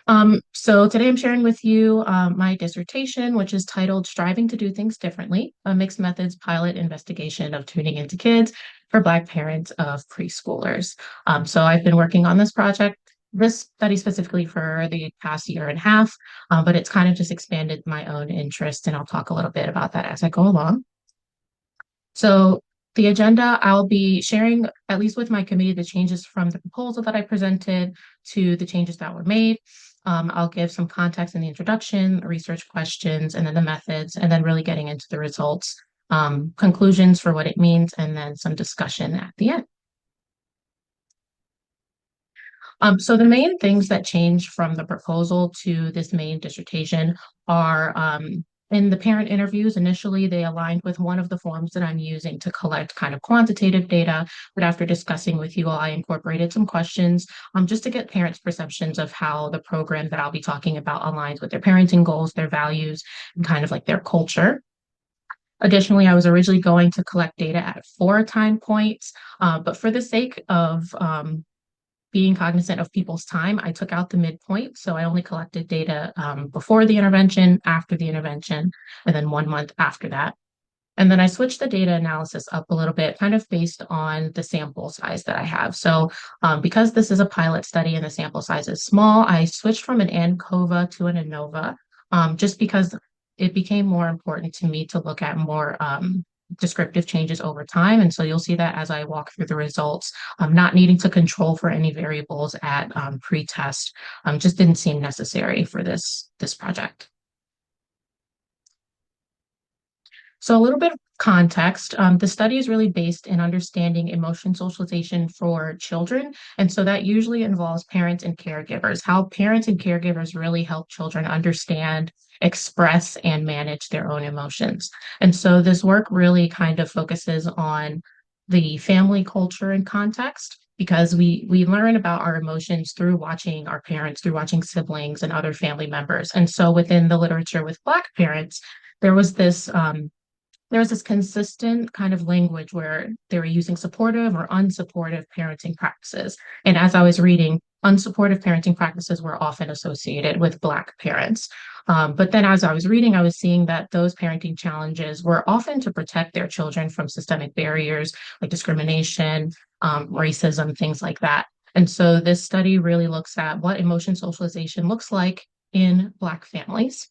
So today I'm sharing with you my dissertation, which is titled Striving to Do Things Differently, a mixed methods pilot investigation of tuning into kids for Black parents of preschoolers. So I've been working on this study specifically for the past year and a half, but it's kind of just expanded my own interest, and I'll talk a little bit about that as I go along. So the agenda, I'll be sharing, at least with my committee, the changes from the proposal that I presented to the changes that were made. I'll give some context in the introduction, research questions, and then the methods, and then really getting into the results, conclusions for what it means, and then some discussion at the end. So the main things that change from the proposal to this main dissertation are in the parent interviews. Initially, they aligned with one of the forms that I'm using to collect kind of quantitative data, but after discussing with you all, I incorporated some questions just to get parents' perceptions of how the program that I'll be talking about aligns with their parenting goals, their values, and kind of like their culture. Additionally, I was originally going to collect data at 4 time points, but for the sake of being cognizant of people's time, I took out the midpoint. So I only collected data before the intervention, after the intervention, and then 1 month after that. And then I switched the data analysis up a little bit, kind of based on the sample size that I have. So because this is a pilot study and the sample size is small, I switched from an ANCOVA to an ANOVA, just because it became more important to me to look at more descriptive changes over time. And so you'll see that as I walk through the results, not needing to control for any variables at pre-test just didn't seem necessary for this project. So a little bit of context. The study is really based in understanding emotion socialization for children. And so that usually involves parents and caregivers, how parents and caregivers really help children understand, express, and manage their own emotions. And so this work really kind of focuses on the family culture and context, because we learn about our emotions through watching our parents, through watching siblings and other family members. And so within the literature with Black parents, there was this consistent kind of language where they were using supportive or unsupportive parenting practices. And as I was reading, unsupportive parenting practices were often associated with Black parents. But then as I was reading, I was seeing that those parenting challenges were often to protect their children from systemic barriers like discrimination, racism, things like that. And so this study really looks at what emotion socialization looks like in Black families.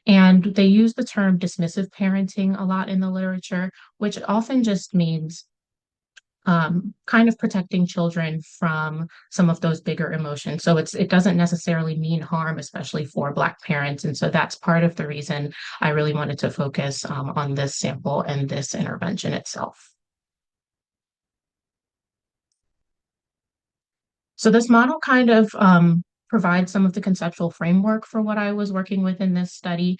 And they use the term dismissive parenting a lot in the literature, which often just means kind of protecting children from some of those bigger emotions. So it doesn't necessarily mean harm, especially for Black parents. And so that's part of the reason I really wanted to focus on this sample and this intervention itself. So this model kind of provides some of the conceptual framework for what I was working with in this study.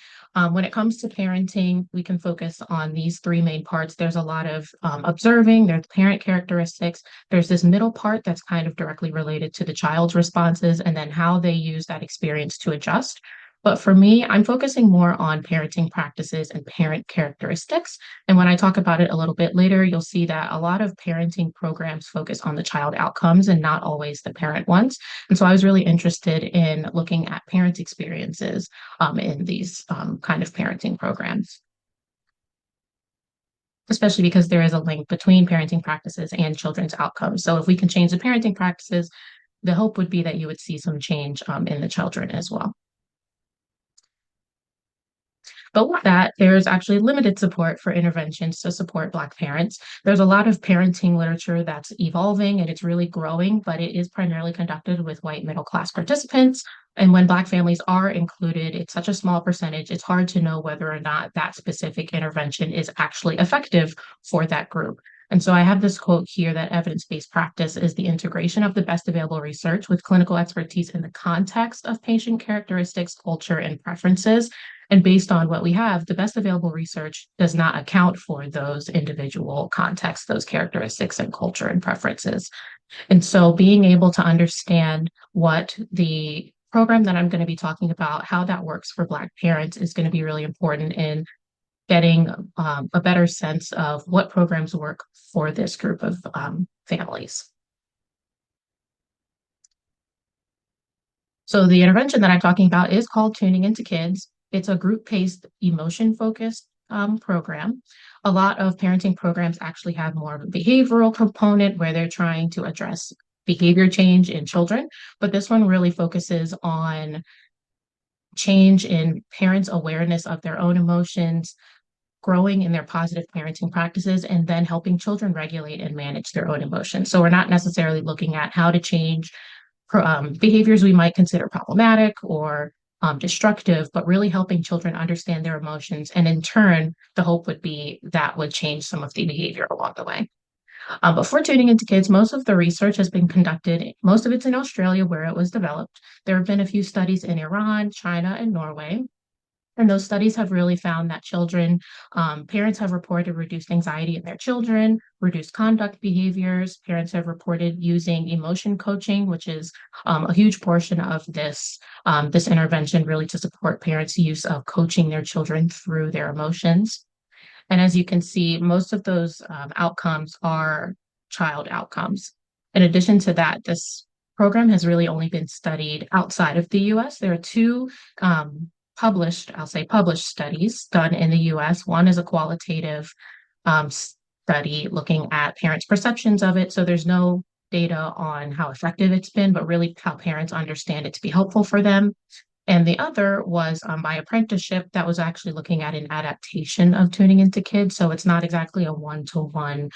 When it comes to parenting, we can focus on these three main parts. There's a lot of observing, there's parent characteristics, there's this middle part that's kind of directly related to the child's responses, and then how they use that experience to adjust. But for me, I'm focusing more on parenting practices and parent characteristics. And when I talk about it a little bit later, you'll see that a lot of parenting programs focus on the child outcomes and not always the parent ones. And so I was really interested in looking at parent experiences in these kind of parenting programs, especially because there is a link between parenting practices and children's outcomes. So if we can change the parenting practices, the hope would be that you would see some change in the children as well. But with that, there's actually limited support for interventions to support Black parents. There's a lot of parenting literature that's evolving and it's really growing, but it is primarily conducted with white middle class participants. And when Black families are included, it's such a small percentage, it's hard to know whether or not that specific intervention is actually effective for that group. And so I have this quote here that evidence-based practice is the integration of the best available research with clinical expertise in the context of patient characteristics, culture, and preferences. And based on what we have, the best available research does not account for those individual contexts, those characteristics and culture and preferences. And so being able to understand what the program that I'm going to be talking about, how that works for Black parents is going to be really important in getting a better sense of what programs work for this group of families. So the intervention that I'm talking about is called Tuning Into Kids. It's a group-paced, emotion-focused program. A lot of parenting programs actually have more of a behavioral component where they're trying to address behavior change in children, but this one really focuses on change in parents' awareness of their own emotions, growing in their positive parenting practices, and then helping children regulate and manage their own emotions. So we're not necessarily looking at how to change behaviors we might consider problematic or destructive, but really helping children understand their emotions. And in turn, the hope would be that would change some of the behavior along the way. Before tuning into kids, most of the research has been conducted, most of it's in Australia where it was developed. There have been a few studies in Iran, China, and Norway. And those studies have really found that parents have reported reduced anxiety in their children, reduced conduct behaviors. Parents have reported using emotion coaching, which is a huge portion of this intervention, really to support parents' use of coaching their children through their emotions. And as you can see, most of those outcomes are child outcomes. In addition to that, this program has really only been studied outside of the US. There are two I'll say published studies done in the US. One is a qualitative study looking at parents' perceptions of it. So there's no data on how effective it's been, but really how parents understand it to be helpful for them. And the other was by apprenticeship that was actually looking at an adaptation of tuning into kids. So it's not exactly a one-to-one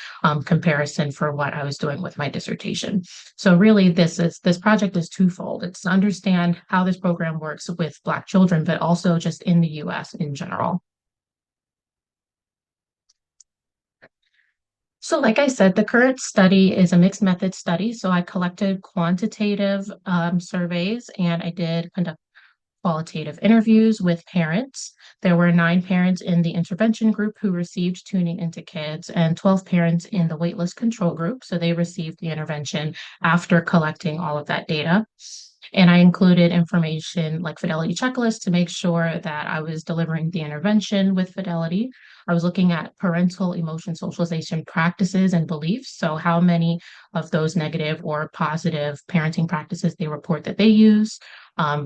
comparison for what I was doing with my dissertation. So really this project is twofold. It's to understand how this program works with Black children, but also just in the US in general. So like I said, the current study is a mixed method study. So I collected quantitative surveys and I did conduct qualitative interviews with parents. There were 9 parents in the intervention group who received Tuning Into Kids and 12 parents in the waitlist control group. So they received the intervention after collecting all of that data. And I included information like fidelity checklists to make sure that I was delivering the intervention with fidelity. I was looking at parental emotion socialization practices and beliefs. So, how many of those negative or positive parenting practices they report that they use,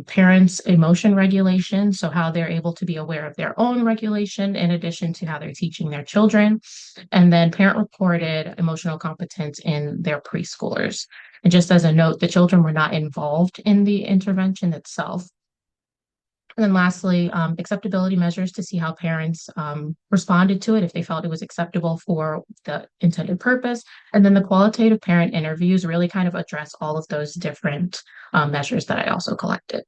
parents' emotion regulation, so how they're able to be aware of their own regulation in addition to how they're teaching their children, and then parent reported emotional competence in their preschoolers. And just as a note, the children were not involved in the intervention itself. And then lastly, acceptability measures to see how parents responded to it, if they felt it was acceptable for the intended purpose. And then the qualitative parent interviews really kind of address all of those different measures that I also collected.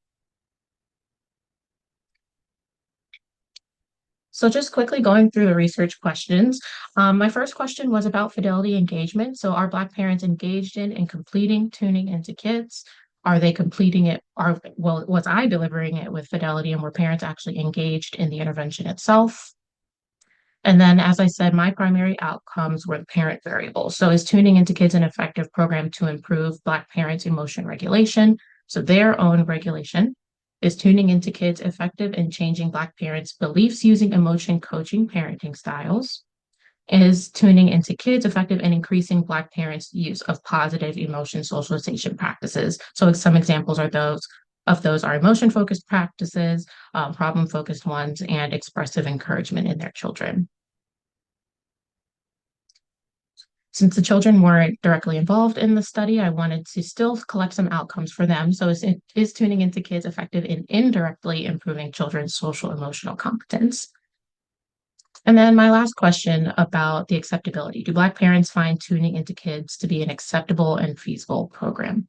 So just quickly going through the research questions. My first question was about fidelity engagement. So are Black parents engaged in and completing tuning into kids? Are they completing it? Was I delivering it with fidelity and were parents actually engaged in the intervention itself? And then, as I said, my primary outcomes were the parent variables. So is tuning into kids an effective program to improve Black parents' emotion regulation? So their own regulation. Is tuning into kids effective in changing Black parents' beliefs using emotion coaching parenting styles? Is tuning into kids effective in increasing Black parents' use of positive emotion socialization practices? So some examples are those are emotion-focused practices, problem-focused ones, and expressive encouragement in their children. Since the children weren't directly involved in the study, I wanted to still collect some outcomes for them. So is tuning into kids effective in indirectly improving children's social emotional competence? And then my last question about the acceptability. Do Black parents find tuning into kids to be an acceptable and feasible program?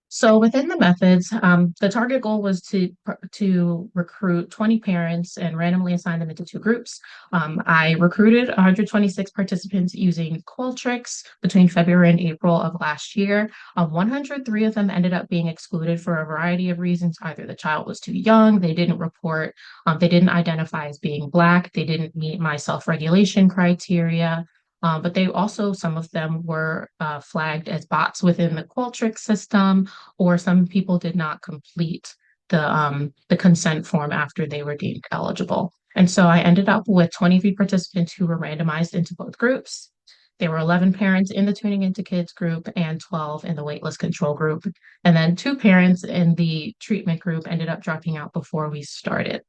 So within the methods, the target goal was to recruit 20 parents and randomly assign them into 2 groups. I recruited 126 participants using Qualtrics between February and April of last year. 103 of them ended up being excluded for a variety of reasons. Either the child was too young, they didn't report, they didn't identify as being Black, they didn't meet my self-regulation criteria. But they also, some of them were flagged as bots within the Qualtrics system, or some people did not complete the consent form after they were deemed eligible. And so I ended up with 23 participants who were randomized into both groups. There were 11 parents in the Tuning Into Kids group and 12 in the waitlist control group. And then 2 parents in the treatment group ended up dropping out before we started.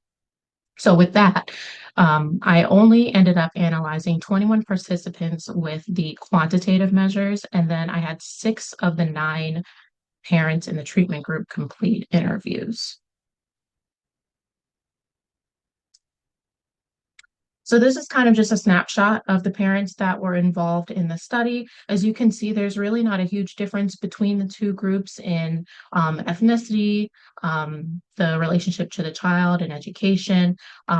So with that, I only ended up analyzing 21 participants with the quantitative measures, and then I had 6 of the 9 parents in the treatment group complete interviews. So this is kind of just a snapshot of the parents that were involved in the study. As you can see, there's really not a huge difference between the 2 groups in ethnicity, the relationship to the child, and education.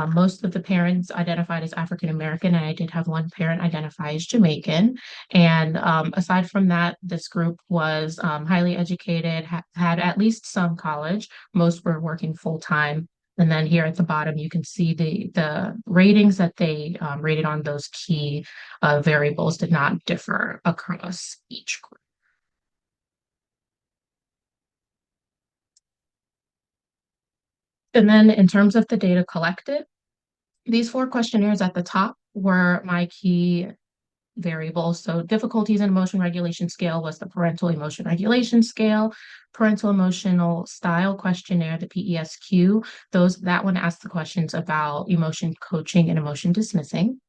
Most of the parents identified as African American, and I did have one parent identify as Jamaican. And aside from that, this group was highly educated, had at least some college. Most were working full time, and then here at the bottom, you can see the ratings that they rated on those key variables did not differ across each group. And then in terms of the data collected, these 4 questionnaires at the top were my key variables. So difficulties in emotion regulation scale was the parental emotion regulation scale, parental emotional style questionnaire, the PESQ. That one asked the questions about emotion coaching and emotion dismissing.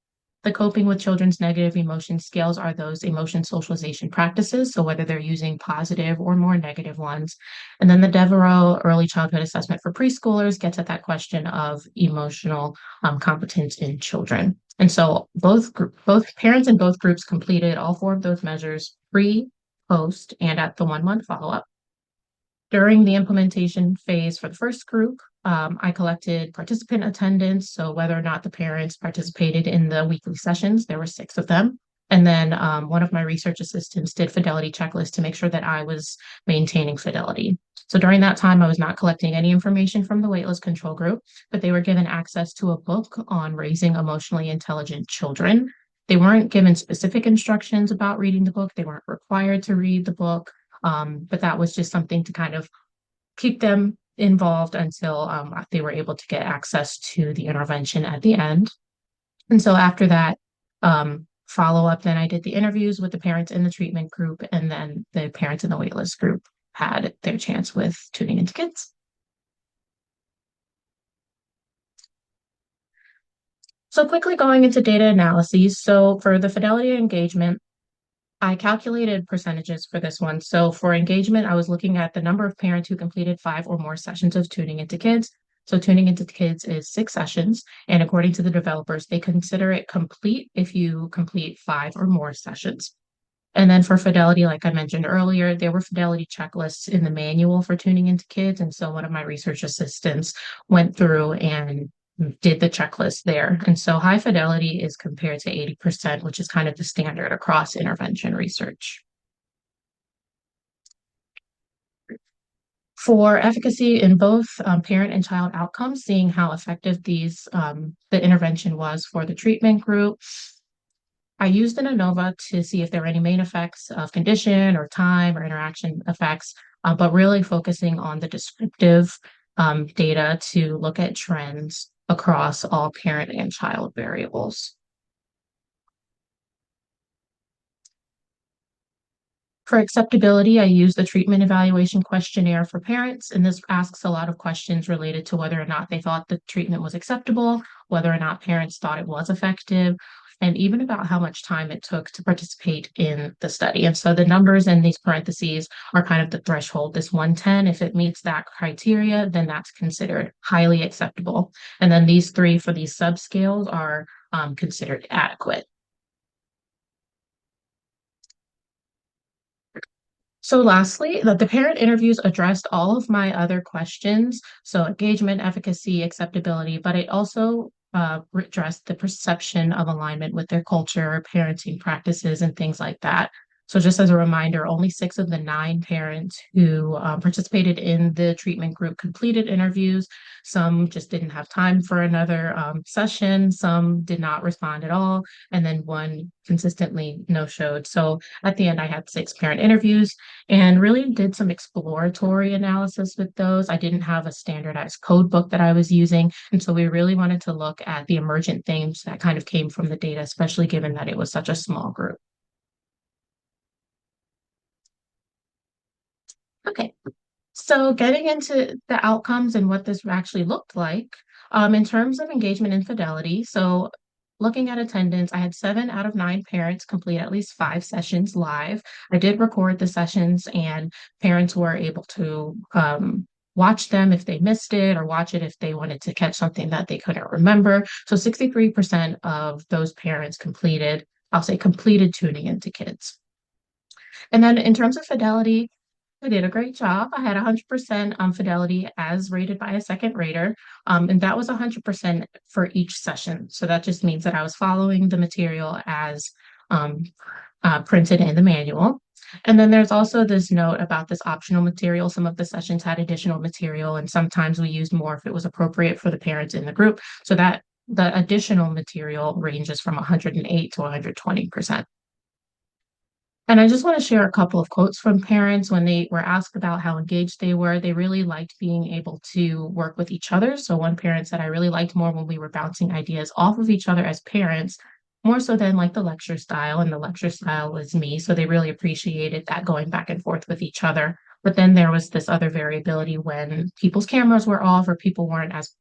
The coping with children's negative emotion scales are those emotion socialization practices, so whether they're using positive or more negative ones. And then the Devereaux Early Childhood Assessment for Preschoolers gets at that question of emotional competence in children. And so both parents in both groups completed all 4 of those measures pre, post, and at the 1 month follow-up. During the implementation phase for the first group, I collected participant attendance, so whether or not the parents participated in the weekly sessions, there were 6 of them. And then one of my research assistants did fidelity checklists to make sure that I was maintaining fidelity. So during that time, I was not collecting any information from the waitlist control group, but they were given access to a book on raising emotionally intelligent children. They weren't given specific instructions about reading the book. They weren't required to read the book. But that was just something to kind of keep them involved until they were able to get access to the intervention at the end. And so after that follow up, then I did the interviews with the parents in the treatment group, and then the parents in the waitlist group had their chance with Tuning Into Kids. So quickly going into data analyses. So for the fidelity engagement, I calculated percentages for this one. So for engagement, I was looking at the number of parents who completed 5 or more sessions of Tuning Into Kids. So Tuning Into Kids is 6 sessions, and according to the developers, they consider it complete if you complete 5 or more sessions. And then for fidelity, like I mentioned earlier, there were fidelity checklists in the manual for Tuning Into Kids. And so one of my research assistants went through and did the checklist there. And so high fidelity is compared to 80%, which is kind of the standard across intervention research. For efficacy in both parent and child outcomes, seeing how effective the intervention was for the treatment group, I used an ANOVA to see if there were any main effects of condition or time or interaction effects, but really focusing on the descriptive data to look at trends across all parent and child variables. For acceptability, I use the treatment evaluation questionnaire for parents, and this asks a lot of questions related to whether or not they thought the treatment was acceptable, whether or not parents thought it was effective, and even about how much time it took to participate in the study. And so the numbers in these parentheses are kind of the threshold, this 110. If it meets that criteria, then that's considered highly acceptable. And then these 3 for these subscales are considered adequate. So lastly, the parent interviews addressed all of my other questions, so engagement, efficacy, acceptability, but it also addressed the perception of alignment with their culture, parenting practices, and things like that. So just as a reminder, only 6 of the 9 parents who participated in the treatment group completed interviews. Some just didn't have time for another session. Some did not respond at all. And then one consistently no-showed. So at the end, I had 6 parent interviews and really did some exploratory analysis with those. I didn't have a standardized code book that I was using. And so we really wanted to look at the emergent themes that kind of came from the data, especially given that it was such a small group. Okay. So getting into the outcomes and what this actually looked like, in terms of engagement and fidelity. So looking at attendance, I had 7 out of 9 parents complete at least 5 sessions live. I did record the sessions, and parents were able to watch them if they missed it, or watch it if they wanted to catch something that they couldn't remember. So 63% of those parents completed, I'll say completed tuning into kids. And then in terms of fidelity, I did a great job. I had 100% fidelity as rated by a second rater, and that was 100% for each session. So that just means that I was following the material as um, printed in the manual. And then there's also this note about this optional material. Some of the sessions had additional material, and sometimes we used more if it was appropriate for the parents in the group. So that the additional material ranges from 108 to 120%. And I just want to share a couple of quotes from parents when they were asked about how engaged they were. They really liked being able to work with each other. So one parent said, I really liked more when we were bouncing ideas off of each other as parents, more so than like the lecture style. And the lecture style was me. So they really appreciated that going back and forth with each other. But then there was this other variability when people's cameras were off or people weren't as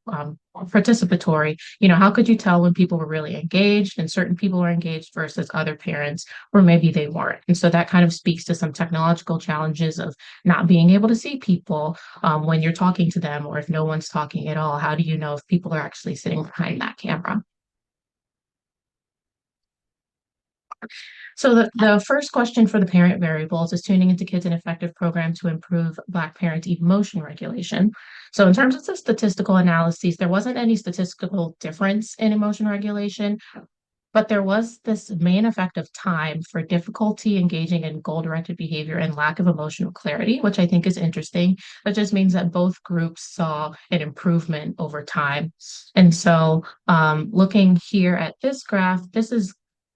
participatory. How could you tell when people were really engaged and certain people were engaged versus other parents? Or maybe they weren't. And so that kind of speaks to some technological challenges of not being able to see people when you're talking to them, or if no one's talking at all. How do you know if people are actually sitting behind that camera? So the first question for the parent variables is tuning into kids an effective program to improve Black parent emotion regulation. So in terms of the statistical analyses, there wasn't any statistical difference in emotion regulation. But there was this main effect of time for difficulty engaging in goal-directed behavior and lack of emotional clarity, which I think is interesting. That just means that both groups saw an improvement over time. And so looking here at this graph, this is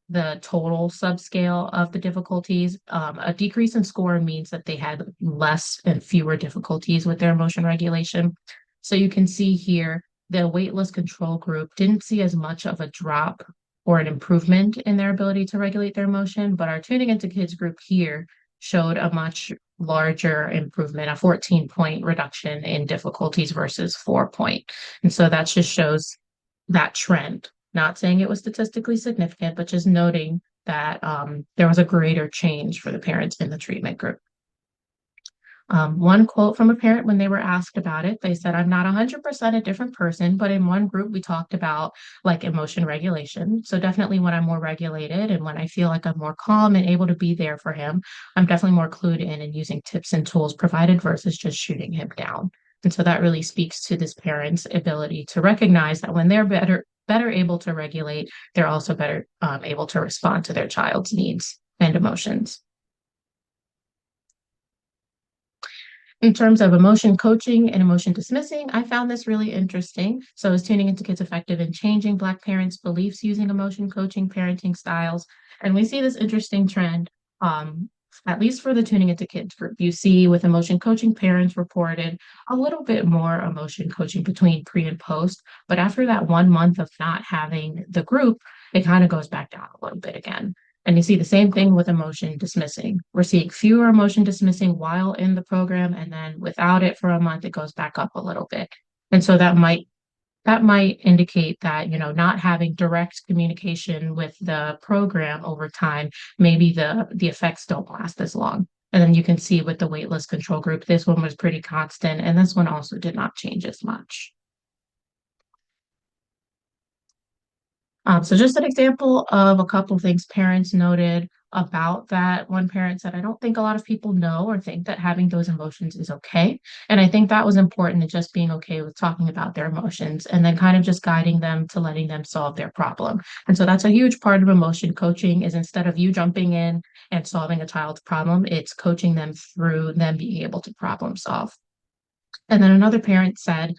the total subscale of the difficulties. A decrease in score means that they had less and fewer difficulties with their emotion regulation. So you can see here, the waitlist control group didn't see as much of a drop or an improvement in their ability to regulate their emotion, but our tuning into kids group here showed a much larger improvement, a 14-point reduction in difficulties versus 4-point. And so that just shows that trend. Not saying it was statistically significant, but just noting that there was a greater change for the parents in the treatment group. One quote from a parent when they were asked about it, they said, I'm not 100% a different person, but in one group we talked about like emotion regulation. So definitely when I'm more regulated and when I feel like I'm more calm and able to be there for him, I'm definitely more clued in and using tips and tools provided versus just shooting him down. And so that really speaks to this parent's ability to recognize that when they're better able to regulate, they're also better able to respond to their child's needs and emotions. In terms of emotion coaching and emotion dismissing, I found this really interesting. So is tuning into kids effective in changing Black parents' beliefs using emotion coaching parenting styles? And we see this interesting trend, at least for the tuning into kids group. You see with emotion coaching, parents reported a little bit more emotion coaching between pre and post, but after that 1 month of not having the group, it kind of goes back down a little bit again. And you see the same thing with emotion dismissing. We're seeing fewer emotion dismissing while in the program, and then without it for a month, it goes back up a little bit. And so that might indicate that, not having direct communication with the program over time, maybe the effects don't last as long. And then you can see with the waitlist control group, this one was pretty constant, and this one also did not change as much. So just an example of a couple of things parents noted about that. One parent said, I don't think a lot of people know or think that having those emotions is okay. And I think that was important in just being okay with talking about their emotions and then kind of just guiding them to letting them solve their problem. And so that's a huge part of emotion coaching is instead of you jumping in and solving a child's problem, it's coaching them through them being able to problem solve. And then another parent said,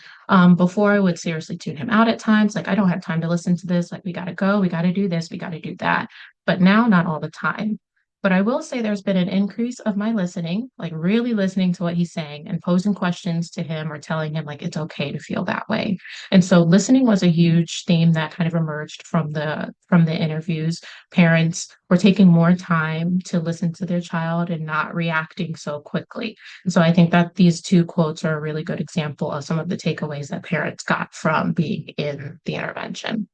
before I would seriously tune him out at times, like, I don't have time to listen to this. Like, we got to go, we got to do this, we got to do that. But now, not all the time. But I will say there's been an increase of my listening, like really listening to what he's saying and posing questions to him or telling him like it's okay to feel that way. And so listening was a huge theme that kind of emerged from the interviews. Parents were taking more time to listen to their child and not reacting so quickly. And so I think that these two quotes are a really good example of some of the takeaways that parents got from being in the intervention.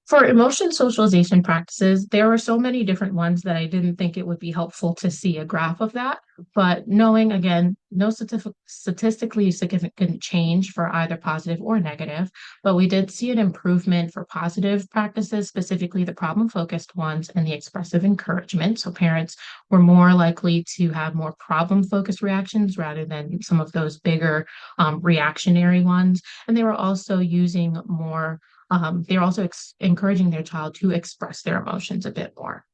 For emotion socialization practices, there are so many different ones that I didn't think it would be helpful to see a graph of that. But knowing again, no statistically significant change for either positive or negative, but we did see an improvement for positive practices, specifically the problem focused ones and the expressive encouragement. So parents were more likely to have more problem focused reactions rather than some of those bigger reactionary ones. And they were also using more they're also encouraging their child to express their emotions a bit more.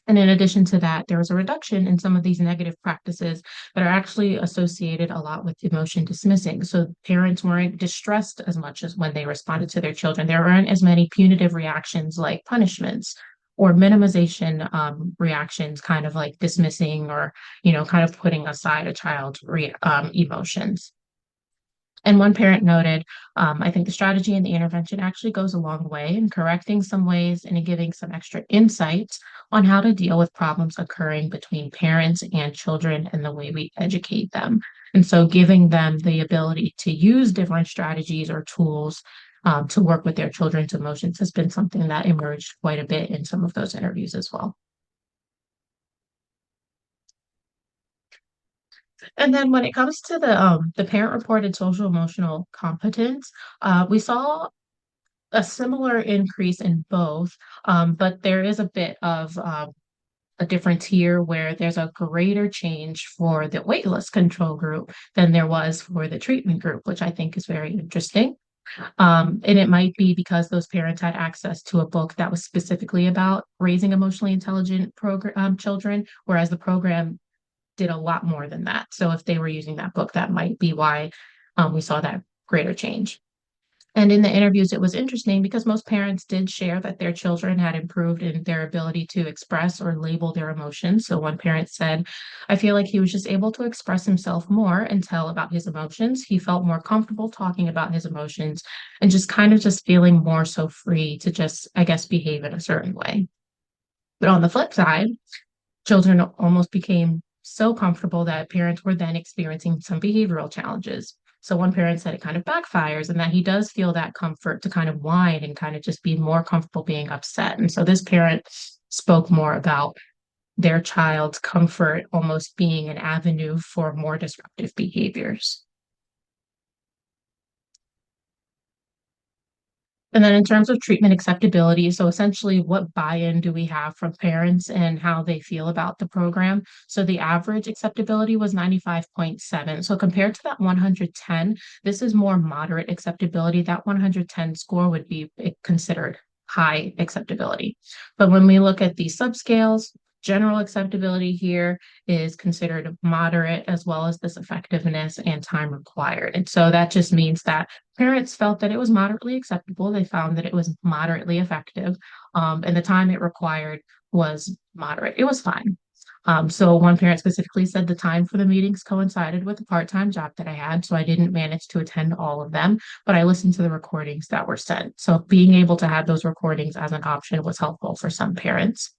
And in addition to that, there was a reduction in some of these negative practices that are actually associated a lot with emotion dismissing. So parents weren't distressed as much as when they responded to their children. There weren't as many punitive reactions like punishments or minimization reactions, kind of like dismissing or, kind of putting aside a child's emotions. And one parent noted, I think the strategy and the intervention actually goes a long way in correcting some ways and in giving some extra insights on how to deal with problems occurring between parents and children and the way we educate them. And so giving them the ability to use different strategies or tools to work with their children's emotions has been something that emerged quite a bit in some of those interviews as well. And then when it comes to the parent reported social emotional competence, we saw a similar increase in both, but there is a bit of a difference here where there's a greater change for the waitlist control group than there was for the treatment group, which I think is very interesting. And it might be because those parents had access to a book that was specifically about raising emotionally intelligent children, whereas the program did a lot more than that. So if they were using that book, that might be why we saw that greater change. And in the interviews, it was interesting because most parents did share that their children had improved in their ability to express or label their emotions. So one parent said, I feel like he was just able to express himself more and tell about his emotions. He felt more comfortable talking about his emotions and just kind of just feeling more so free to just, I guess, behave in a certain way. But on the flip side, children almost became so comfortable that parents were then experiencing some behavioral challenges. So one parent said it kind of backfires and that he does feel that comfort to kind of whine and kind of just be more comfortable being upset. And so this parent spoke more about their child's comfort almost being an avenue for more disruptive behaviors. And then in terms of treatment acceptability, so essentially what buy-in do we have from parents and how they feel about the program? So the average acceptability was 95.7. So compared to that 110, this is more moderate acceptability. That 110 score would be considered high acceptability. But when we look at the subscales, general acceptability here is considered moderate as well as this effectiveness and time required. And so that just means that parents felt that it was moderately acceptable. They found that it was moderately effective, and the time it required was moderate. It was fine. So one parent specifically said the time for the meetings coincided with a part-time job that I had, so I didn't manage to attend all of them, but I listened to the recordings that were sent. So being able to have those recordings as an option was helpful for some parents.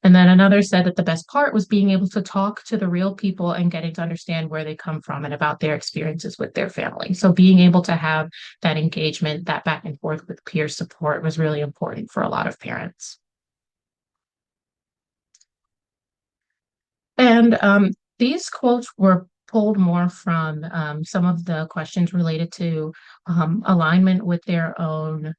And then another said that the best part was being able to talk to the real people and getting to understand where they come from and about their experiences with their family. So being able to have that engagement, that back and forth with peer support was really important for a lot of parents. And these quotes were pulled more from some of the questions related to alignment with their own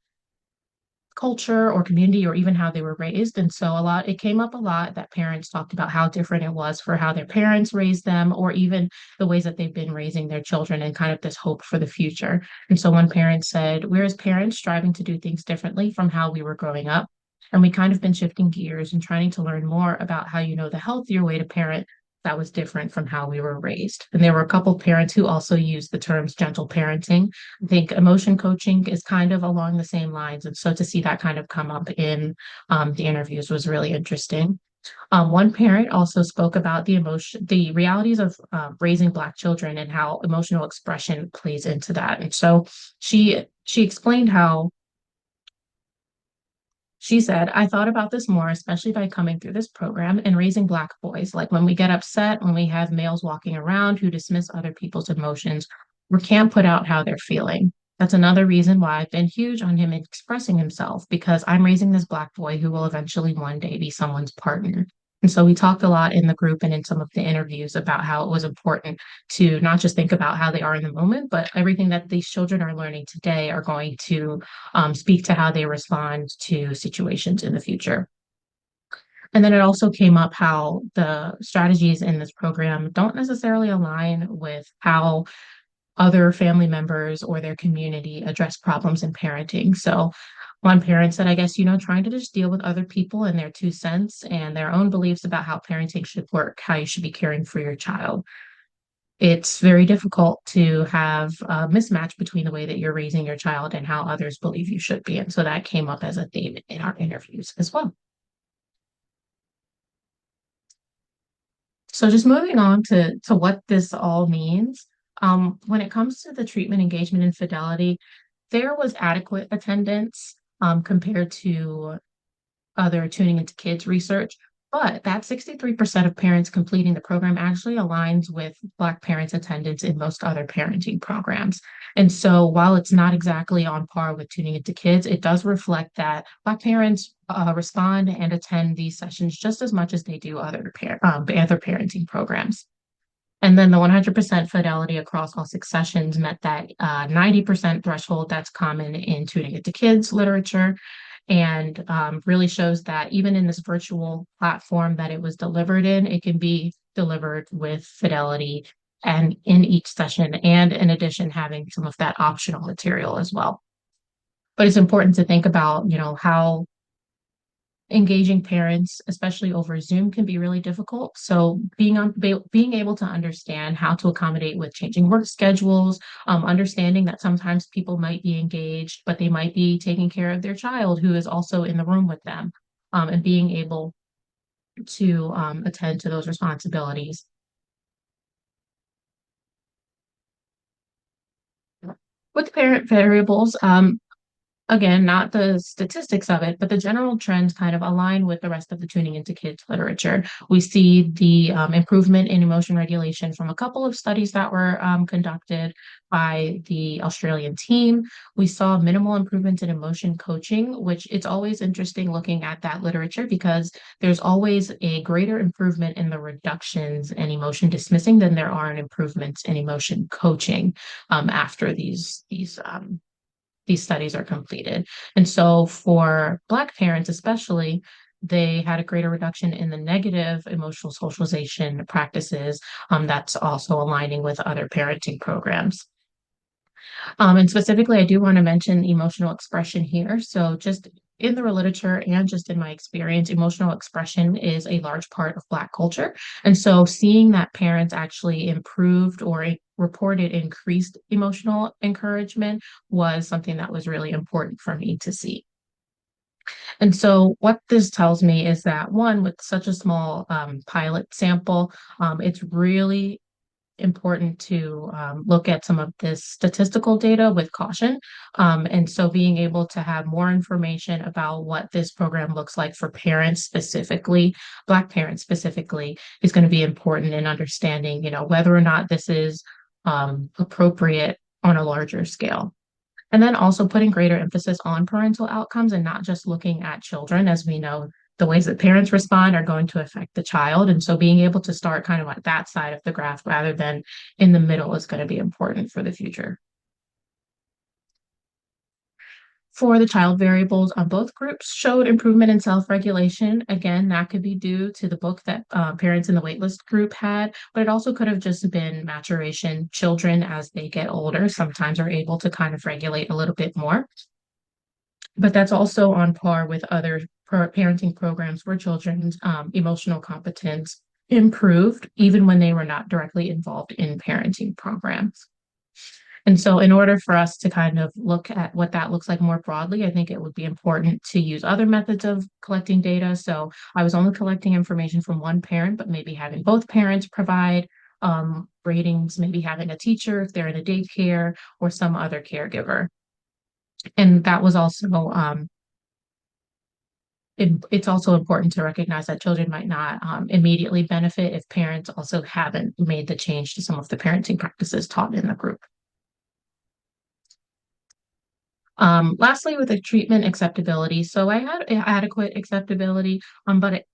culture or community or even how they were raised. And so it came up a lot that parents talked about how different it was for how their parents raised them or even the ways that they've been raising their children and kind of this hope for the future. And so one parent said, we're as parents striving to do things differently from how we were growing up. And we kind of been shifting gears and trying to learn more about how the healthier way to parent that was different from how we were raised. And there were a couple parents who also used the terms gentle parenting. I think emotion coaching is kind of along the same lines. And so to see that kind of come up in the interviews was really interesting. One parent also spoke about the realities of raising Black children and how emotional expression plays into that. And so she explained how she said, I thought about this more, especially by coming through this program and raising Black boys. Like when we get upset, when we have males walking around who dismiss other people's emotions, we can't put out how they're feeling. That's another reason why I've been huge on him expressing himself, because I'm raising this Black boy who will eventually one day be someone's partner. And so we talked a lot in the group and in some of the interviews about how it was important to not just think about how they are in the moment, but everything that these children are learning today are going to speak to how they respond to situations in the future. And then it also came up how the strategies in this program don't necessarily align with how other family members or their community address problems in parenting. So one parent said, I guess, trying to just deal with other people and their 2 cents and their own beliefs about how parenting should work, how you should be caring for your child. It's very difficult to have a mismatch between the way that you're raising your child and how others believe you should be. And so that came up as a theme in our interviews as well. So just moving on to what this all means. When it comes to the treatment, engagement, and fidelity, there was adequate attendance compared to other tuning into kids research. But that 63% of parents completing the program actually aligns with Black parents' attendance in most other parenting programs. And so while it's not exactly on par with tuning into kids, it does reflect that Black parents respond and attend these sessions just as much as they do other parenting programs. And then the 100% fidelity across all 6 sessions met that 90% threshold that's common in tuning into kids literature, and really shows that even in this virtual platform that it was delivered in, it can be delivered with fidelity and in each session, and in addition, having some of that optional material as well. But it's important to think about, how engaging parents, especially over Zoom, can be really difficult. So being able to understand how to accommodate with changing work schedules, understanding that sometimes people might be engaged, but they might be taking care of their child who is also in the room with them, and being able to attend to those responsibilities. With parent variables, again, not the statistics of it, but the general trends kind of align with the rest of the tuning into kids literature. We see the improvement in emotion regulation from a couple of studies that were conducted by the Australian team. We saw minimal improvements in emotion coaching, which it's always interesting looking at that literature because there's always a greater improvement in the reductions in emotion dismissing than there are in improvements in emotion coaching after these studies are completed. And so for Black parents, especially, they had a greater reduction in the negative emotional socialization practices that's also aligning with other parenting programs. And specifically, I do want to mention emotional expression here. So just in the literature and just in my experience, emotional expression is a large part of Black culture. And so seeing that parents actually improved or reported increased emotional encouragement was something that was really important for me to see. And so what this tells me is that one, with such a small pilot sample, it's really important to look at some of this statistical data with caution. And so being able to have more information about what this program looks like for parents specifically, Black parents specifically, is going to be important in understanding, whether or not this is appropriate on a larger scale. And then also putting greater emphasis on parental outcomes and not just looking at children, as we know the ways that parents respond are going to affect the child. And so being able to start kind of at that side of the graph rather than in the middle is going to be important for the future. For the child variables, both groups showed improvement in self-regulation. Again, that could be due to the book that parents in the waitlist group had, but it also could have just been maturation. Children, as they get older, sometimes are able to kind of regulate a little bit more. But that's also on par with other parenting programs where children's emotional competence improved even when they were not directly involved in parenting programs. And so, in order for us to kind of look at what that looks like more broadly, I think it would be important to use other methods of collecting data. So, I was only collecting information from one parent, but maybe having both parents provide ratings, maybe having a teacher if they're in a daycare or some other caregiver. And that was also it's also important to recognize that children might not immediately benefit if parents also haven't made the change to some of the parenting practices taught in the group. Lastly, with the treatment acceptability, so I had adequate acceptability,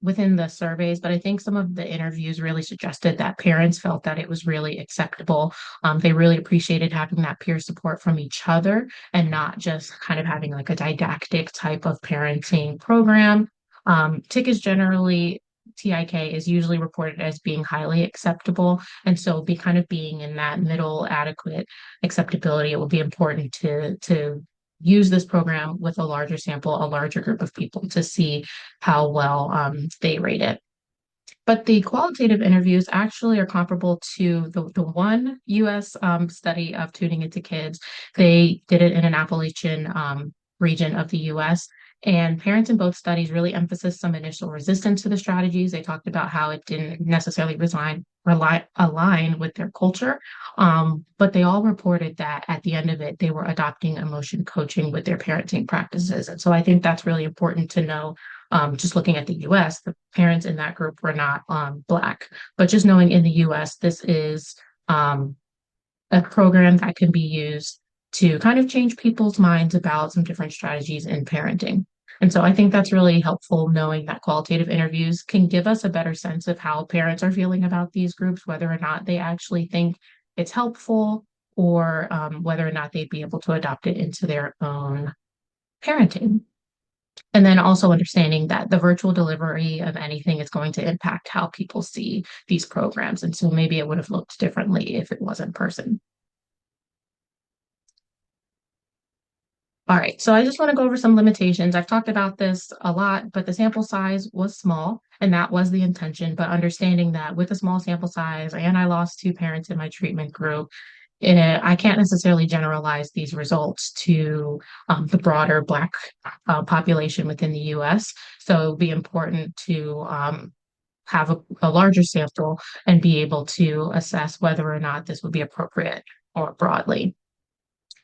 within the surveys, but I think some of the interviews really suggested that parents felt that it was really acceptable. They really appreciated having that peer support from each other and not just kind of having like a didactic type of parenting program. TIC is generally TIK is usually reported as being highly acceptable. And so be kind of being in that middle adequate acceptability, it will be important to use this program with a larger sample, a larger group of people to see how well they rate it. But the qualitative interviews actually are comparable to the one US study of tuning into kids. They did it in an Appalachian region of the US. And parents in both studies really emphasized some initial resistance to the strategies. They talked about how it didn't necessarily align with their culture. But they all reported that at the end of it, they were adopting emotion coaching with their parenting practices. And so I think that's really important to know. Just looking at the US, the parents in that group were not Black, but just knowing in the US, this is a program that can be used to kind of change people's minds about some different strategies in parenting. And so I think that's really helpful knowing that qualitative interviews can give us a better sense of how parents are feeling about these groups, whether or not they actually think it's helpful or whether or not they'd be able to adopt it into their own parenting. And then also understanding that the virtual delivery of anything is going to impact how people see these programs. And so maybe it would have looked differently if it was in person. All right, so I just want to go over some limitations. I've talked about this a lot, but the sample size was small, and that was the intention. But understanding that with a small sample size, and I lost two parents in my treatment group, I can't necessarily generalize these results to the broader Black population within the US. So it would be important to have a larger sample and be able to assess whether or not this would be appropriate or broadly.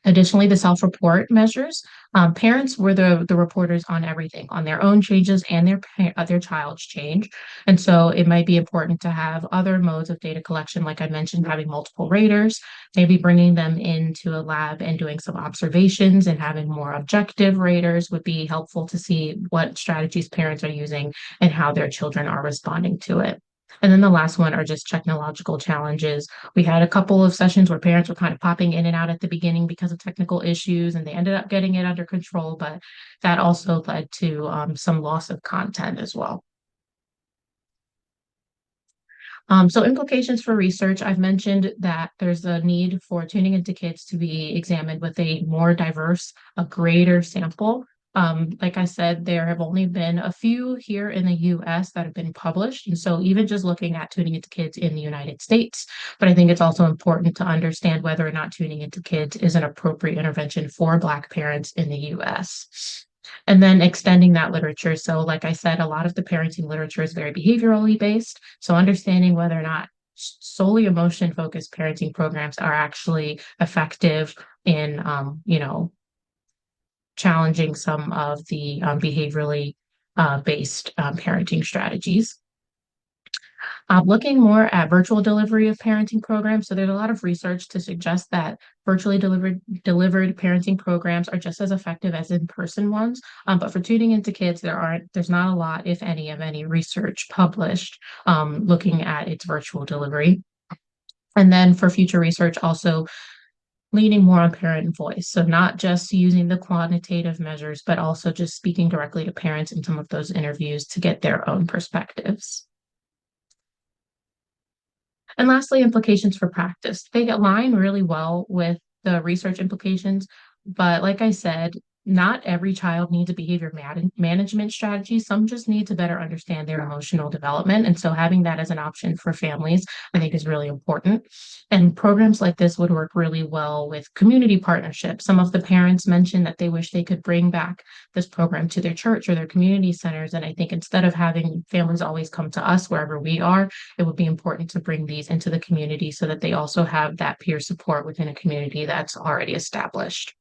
Additionally, the self-report measures, parents were the reporters on everything, on their own changes and their child's change. And so it might be important to have other modes of data collection, like I mentioned, having multiple raters, maybe bringing them into a lab and doing some observations and having more objective raters would be helpful to see what strategies parents are using and how their children are responding to it. And then the last one are just technological challenges. We had a couple of sessions where parents were kind of popping in and out at the beginning because of technical issues, and they ended up getting it under control, but that also led to some loss of content as well. So implications for research, I've mentioned that there's a need for tuning into kids to be examined with a more diverse, a greater sample. Like I said, there have only been a few here in the US that have been published. And so even just looking at tuning into kids in the United States, but I think it's also important to understand whether or not tuning into kids is an appropriate intervention for Black parents in the US. And then extending that literature. So, like I said, a lot of the parenting literature is very behaviorally based. So, understanding whether or not solely emotion focused parenting programs are actually effective in, challenging some of the behaviorally based parenting strategies. Looking more at virtual delivery of parenting programs. So there's a lot of research to suggest that virtually delivered parenting programs are just as effective as in-person ones. But for tuning into kids, there's not a lot, if any, of any research published looking at its virtual delivery. And then for future research, also leaning more on parent voice. So not just using the quantitative measures, but also just speaking directly to parents in some of those interviews to get their own perspectives. And lastly, implications for practice. They align really well with the research implications, but like I said, not every child needs a behavior management strategy. Some just need to better understand their emotional development. And so having that as an option for families, I think is really important. And programs like this would work really well with community partnerships. Some of the parents mentioned that they wish they could bring back this program to their church or their community centers. And I think instead of having families always come to us wherever we are, it would be important to bring these into the community so that they also have that peer support within a community that's already established.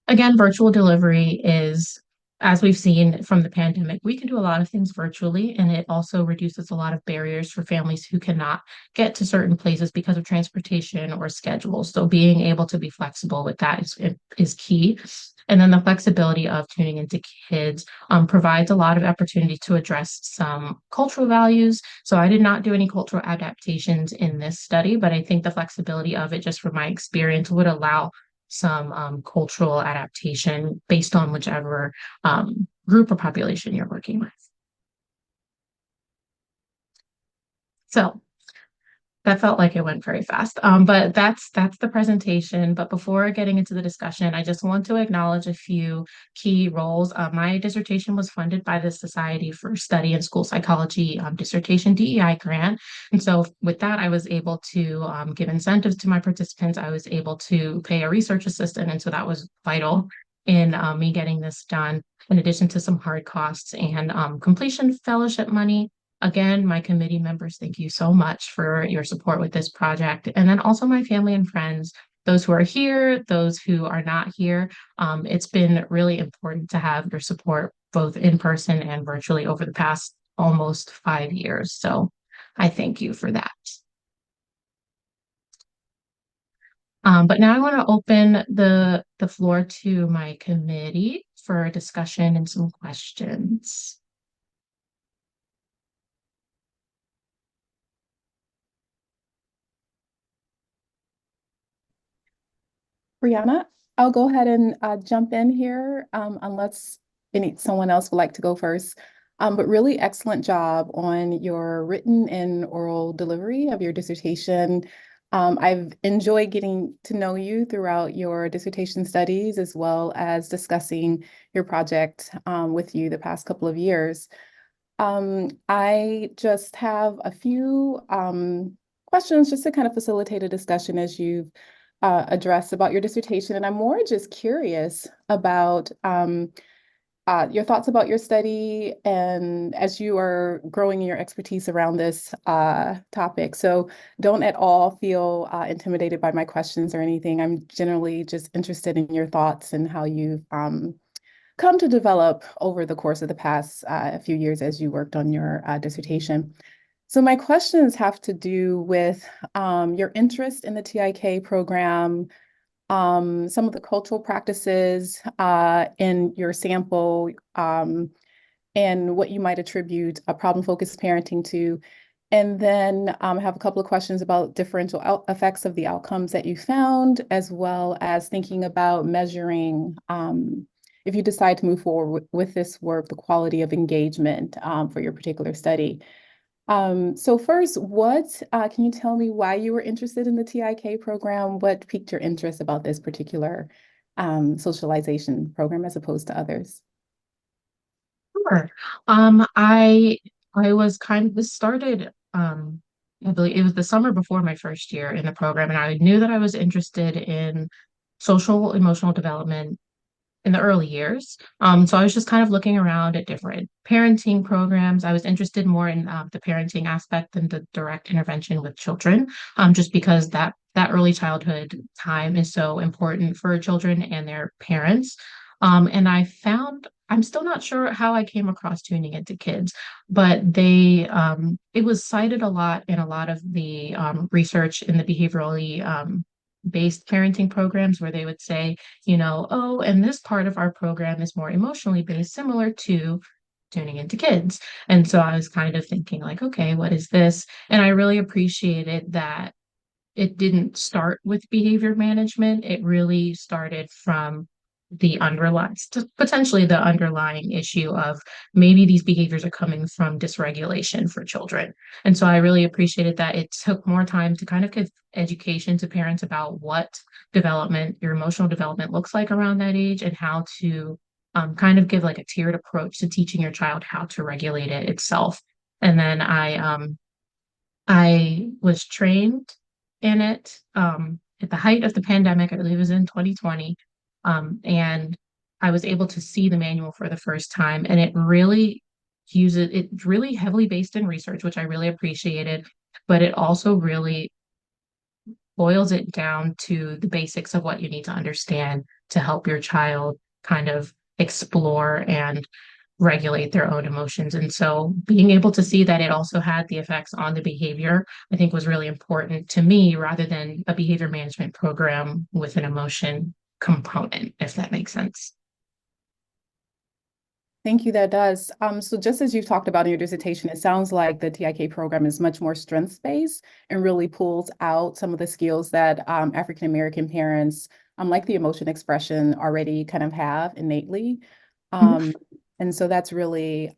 Again, virtual delivery is, as we've seen from the pandemic, we can do a lot of things virtually, and it also reduces a lot of barriers for families who cannot get to certain places because of transportation or schedule. So being able to be flexible with that is key. And then the flexibility of tuning into kids provides a lot of opportunity to address some cultural values. So I did not do any cultural adaptations in this study, but I think the flexibility of it, just from my experience, would allow some cultural adaptation based on whichever group or population you're working with. So that felt like it went very fast. But that's the presentation. But before getting into the discussion, I just want to acknowledge a few key roles. My dissertation was funded by the Society for Study in School Psychology Dissertation DEI grant. And so with that, I was able to give incentives to my participants. I was able to pay a research assistant. And so that was vital in me getting this done, in addition to some hard costs and completion fellowship money. Again, my committee members, thank you so much for your support with this project. And then also my family and friends, those who are here, those who are not here. It's been really important to have your support both in person and virtually over the past almost 5 years. So I thank you for that. But now I want to open the floor to my committee for a discussion and some questions. Briana, I'll go ahead and jump in here unless someone else would like to go first. But really excellent job on your written and oral delivery of your dissertation. I've enjoyed getting to know you throughout your dissertation studies as well as discussing your project with you the past couple of years. I just have a few questions just to kind of facilitate a discussion as you've addressed about your dissertation. And I'm more just curious about your thoughts about your study and as you are growing in your expertise around this topic. So don't at all feel intimidated by my questions or anything. I'm generally just interested in your thoughts and how you've come to develop over the course of the past few years as you worked on your dissertation. So my questions have to do with your interest in the TIK program, some of the cultural practices in your sample, and what you might attribute a problem-focused parenting to. And then I have a couple of questions about differential effects of the outcomes that you found, as well as thinking about measuring, if you decide to move forward with this work, the quality of engagement for your particular study. So first, can you tell me why you were interested in the TIK program? What piqued your interest about this particular socialization program as opposed to others? Sure. I was kind of this started I believe it was the summer before my first year in the program, and I knew that I was interested in social emotional development in the early years. So I was just kind of looking around at different parenting programs. I was interested more in the parenting aspect than the direct intervention with children, just because that early childhood time is so important for children and their parents. And I found I'm still not sure how I came across tuning into kids, but it was cited a lot in a lot of the research in the behaviorally based parenting programs where they would say, oh, and this part of our program is more emotionally based, similar to tuning into kids. And so I was kind of thinking, like, okay, what is this? And I really appreciated that it didn't start with behavior management. It really started from the underlying, potentially the underlying issue of maybe these behaviors are coming from dysregulation for children. And so I really appreciated that it took more time to kind of give education to parents about what development, your emotional development looks like around that age and how to kind of give like a tiered approach to teaching your child how to regulate it itself. And then I was trained in it at the height of the pandemic. I believe it was in 2020. And I was able to see the manual for the first time. And it's really heavily based in research, which I really appreciated. But it also really boils it down to the basics of what you need to understand to help your child kind of explore and regulate their own emotions. And so being able to see that it also had the effects on the behavior, I think was really important to me rather than a behavior management program with an emotion component, if that makes sense. Thank you, that does. So just as you've talked about in your dissertation, it sounds like the TIK program is much more strengths-based and really pulls out some of the skills that African American parents, like the emotion expression, already kind of have innately. Mhm. Um, and so that's a really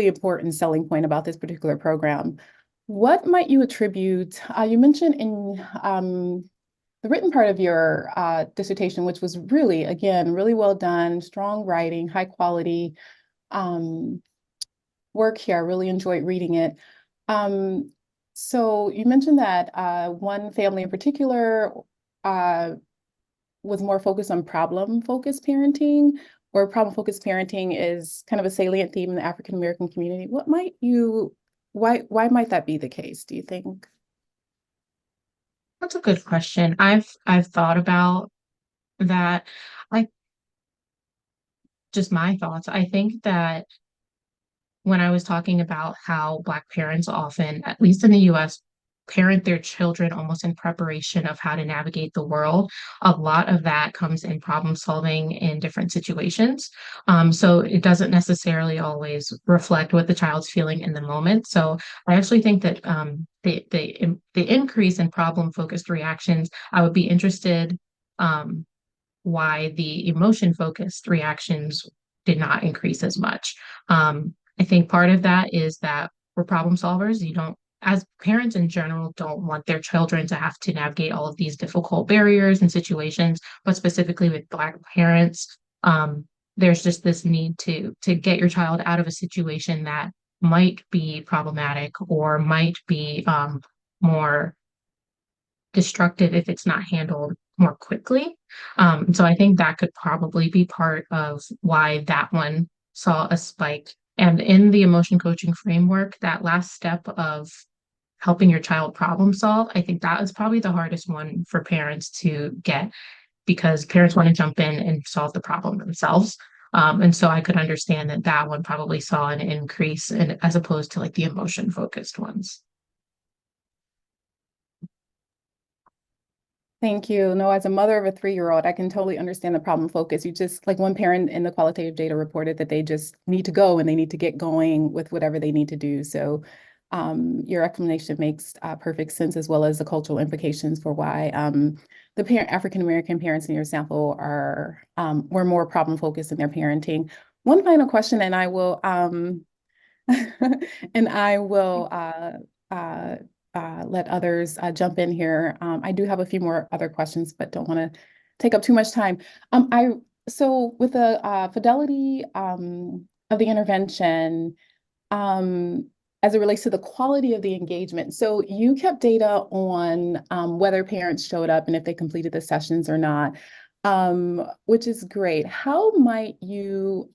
important selling point about this particular program. What might you attribute? You mentioned in the written part of your dissertation, which was really, again, really well done, strong writing, high quality um, work here. I really enjoyed reading it. Um, so you mentioned that one family in particular uh, was more focused on problem-focused parenting, or problem-focused parenting is kind of a salient theme in the African American community. Why might that be the case, do you think? That's a good question. I've thought about that. I just my thoughts. I think that when I was talking about how Black parents often, at least in the US, parent their children almost in preparation of how to navigate the world. A lot of that comes in problem solving in different situations. So it doesn't necessarily always reflect what the child's feeling in the moment. So I actually think that the increase in problem focused reactions, I would be interested um, why the emotion focused reactions did not increase as much. I think part of that is that we're problem solvers. You don't, as parents in general, don't want their children to have to navigate all of these difficult barriers and situations, but specifically with Black parents, there's just this need to get your child out of a situation that might be problematic or might be more destructive if it's not handled more quickly. So I think that could probably be part of why that one saw a spike. And in the emotion coaching framework, that last step of helping your child problem solve, I think that is probably the hardest one for parents to get because parents want to jump in and solve the problem themselves. And so I could understand that that one probably saw an increase in, as opposed to like the emotion focused ones. Thank you. No, as a mother of a 3-year-old, I can totally understand the problem focus. You just, like one parent in the qualitative data reported that they just need to go and they need to get going with whatever they need to do. So your explanation makes perfect sense, as well as the cultural implications for why the African American parents in your sample were more problem focused in their parenting. One final question, and I will and I will uh, let others jump in here. I do have a few more other questions, but don't want to take up too much time. So with the fidelity of the intervention, um, as it relates to the quality of the engagement. So you kept data on whether parents showed up and if they completed the sessions or not, which is great. How might you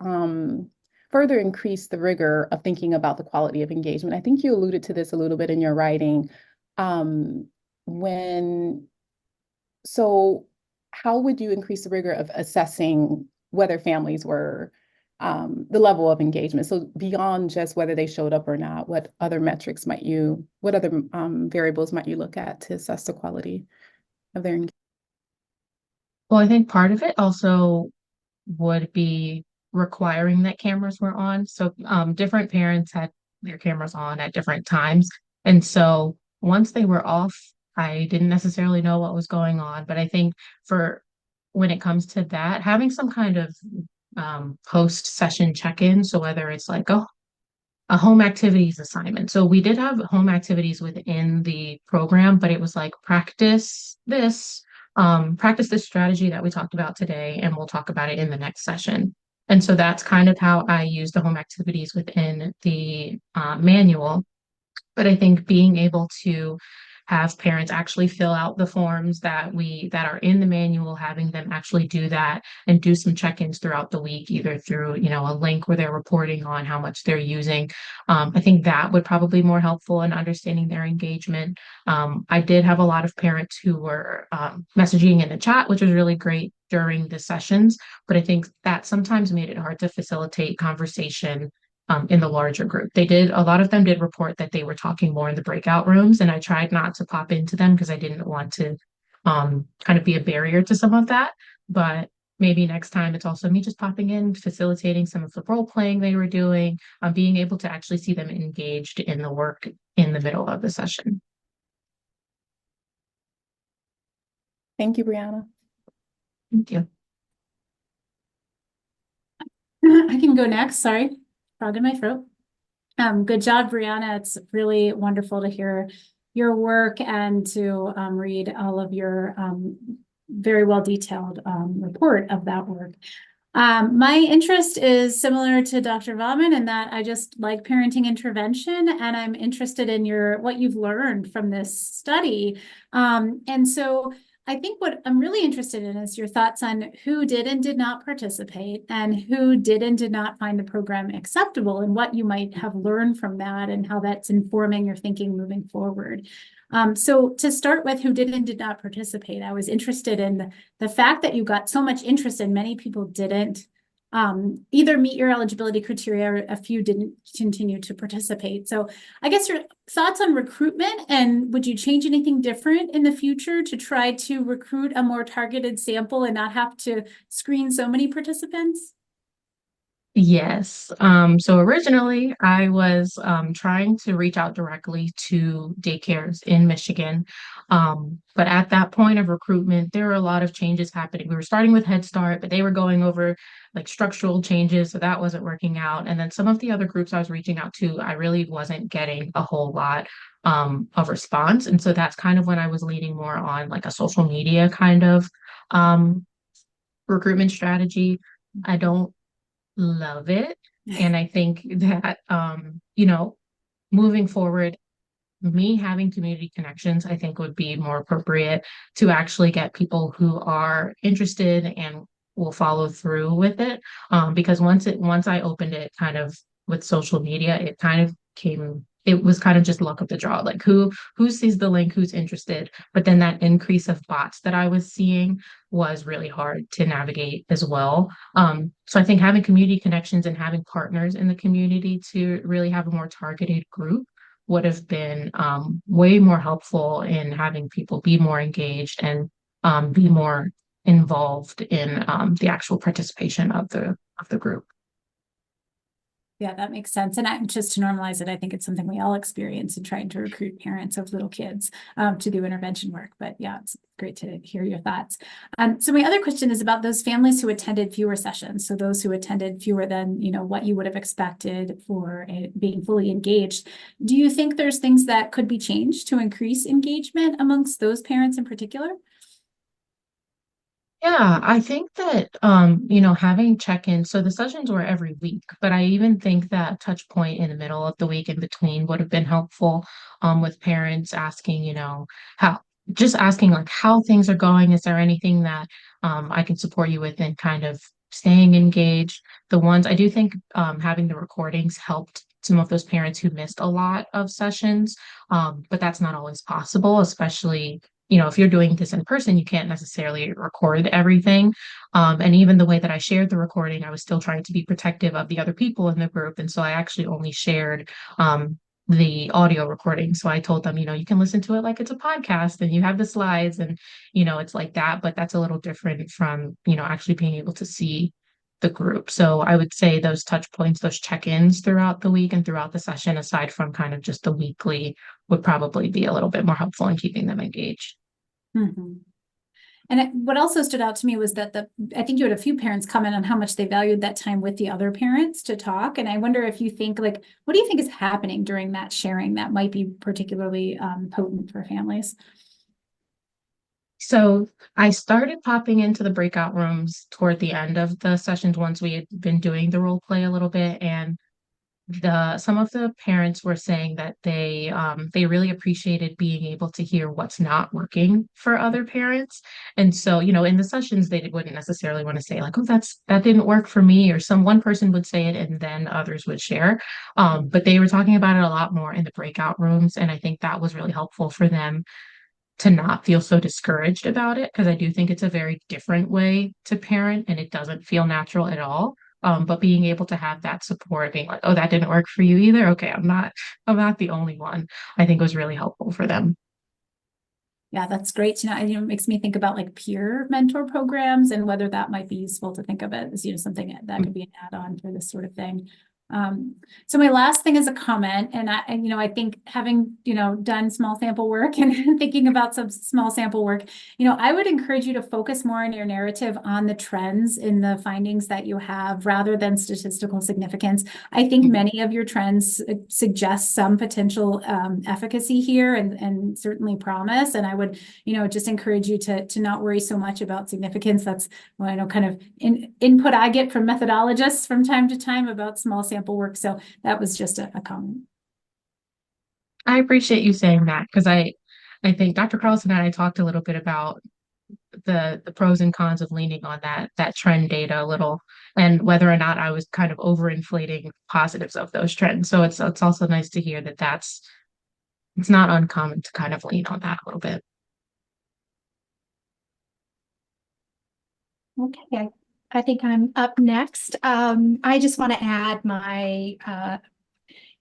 further increase the rigor of thinking about the quality of engagement? I think you alluded to this a little bit in your writing. Um, when so how would you increase the rigor of assessing whether families were the level of engagement? So beyond just whether they showed up or not, what other variables might you look at to assess the quality of their engagement? Well, I think part of it also would be requiring that cameras were on. So different parents had their cameras on at different times. And so once they were off, I didn't necessarily know what was going on. But I think for when it comes to that, having some kind of post-session check-in. So whether it's like a home activities assignment. So we did have home activities within the program, but it was like practice this strategy that we talked about today, and we'll talk about it in the next session. And so that's kind of how I use the home activities within the manual. But I think being able to have parents actually fill out the forms that are in the manual, having them actually do that and do some check-ins throughout the week, either through, a link where they're reporting on how much they're using. I think that would probably be more helpful in understanding their engagement. I did have a lot of parents who were messaging in the chat, which was really great during the sessions, but I think that sometimes made it hard to facilitate conversation in the larger group. A lot of them did report that they were talking more in the breakout rooms, and I tried not to pop into them because I didn't want to kind of be a barrier to some of that. But maybe next time it's also me just popping in, facilitating some of the role playing they were doing, being able to actually see them engaged in the work in the middle of the session. Thank you, Briana. Thank you. I can go next. Sorry, frog in my throat. Good job, Briana. It's really wonderful to hear your work and to read all of your very well detailed report of that work. My interest is similar to Dr. Vaughman in that I just like parenting intervention, and I'm interested in what you've learned from this study. And so I think what I'm really interested in is your thoughts on who did and did not participate and who did and did not find the program acceptable, and what you might have learned from that and how that's informing your thinking moving forward. So to start with, who did and did not participate, I was interested in the fact that you got so much interest and many people didn't either meet your eligibility criteria, or a few didn't continue to participate. So I guess your thoughts on recruitment, and would you change anything different in the future to try to recruit a more targeted sample and not have to screen so many participants? Yes. So originally I was trying to reach out directly to daycares in Michigan. But at that point of recruitment, there were a lot of changes happening. We were starting with Head Start, but they were going over like structural changes, so that wasn't working out. And then some of the other groups I was reaching out to, I really wasn't getting a whole lot of response. And so that's kind of when I was leaning more on like a social media kind of recruitment strategy. I don't love it. And I think that, moving forward, me having community connections, I think would be more appropriate to actually get people who are interested and will follow through with it. Because once I opened it kind of with social media, it was kind of just luck of the draw, like who sees the link, who's interested. But then that increase of bots that I was seeing was really hard to navigate as well. So I think having community connections and having partners in the community to really have a more targeted group would have been way more helpful in having people be more engaged and be more involved in the actual participation of the group. Yeah, that makes sense. And just to normalize it, I think it's something we all experience in trying to recruit parents of little kids to do intervention work. But yeah, it's great to hear your thoughts. So my other question is about those families who attended fewer sessions. So those who attended fewer than, what you would have expected for being fully engaged. Do you think there's things that could be changed to increase engagement amongst those parents in particular? Yeah, I think that having check-ins, so the sessions were every week, but I even think that touch point in the middle of the week in between would have been helpful with parents asking, how just asking like how things are going. Is there anything that I can support you with and kind of staying engaged? The ones I do think having the recordings helped some of those parents who missed a lot of sessions, but that's not always possible, especially if you're doing this in person, you can't necessarily record everything. And even the way that I shared the recording, I was still trying to be protective of the other people in the group. And so I actually only shared the audio recording. So I told them, you can listen to it like it's a podcast and you have the slides and, it's like that. But that's a little different from, actually being able to see the group. So I would say those touch points, those check-ins throughout the week and throughout the session, aside from kind of just the weekly, would probably be a little bit more helpful in keeping them engaged. Mm-hmm. What also stood out to me was that I think you had a few parents comment on how much they valued that time with the other parents to talk. And I wonder if you think, like, what do you think is happening during that sharing that might be particularly potent for families? So I started popping into the breakout rooms toward the end of the sessions once we had been doing the role play a little bit, and some of the parents were saying that they really appreciated being able to hear what's not working for other parents. And so, in the sessions they wouldn't necessarily want to say like, oh, that didn't work for me, or one person would say it and then others would share. But they were talking about it a lot more in the breakout rooms, and I think that was really helpful for them to not feel so discouraged about it, because I do think it's a very different way to parent and it doesn't feel natural at all. But being able to have that support, being like, oh, that didn't work for you either. Okay, I'm not the only one, I think was really helpful for them. Yeah, that's great to know. And, it makes me think about like peer mentor programs and whether that might be useful to think of it as, something that could be an add-on for this sort of thing. So my last thing is a comment, and I think having, done small sample work and thinking about some small sample work, I would encourage you to focus more in your narrative on the trends in the findings that you have rather than statistical significance. I think many of your trends suggest some potential efficacy here and certainly promise. And I would, just encourage you to not worry so much about significance. That's what I know kind of input I get from methodologists from time to time about small sample work. So that was just a comment. I appreciate you saying that, because I think Dr. Carlson and I talked a little bit about the pros and cons of leaning on that trend data a little, and whether or not I was kind of overinflating positives of those trends. So it's also nice to hear that it's not uncommon to kind of lean on that a little bit. Okay, I think I'm up next. I just want to add my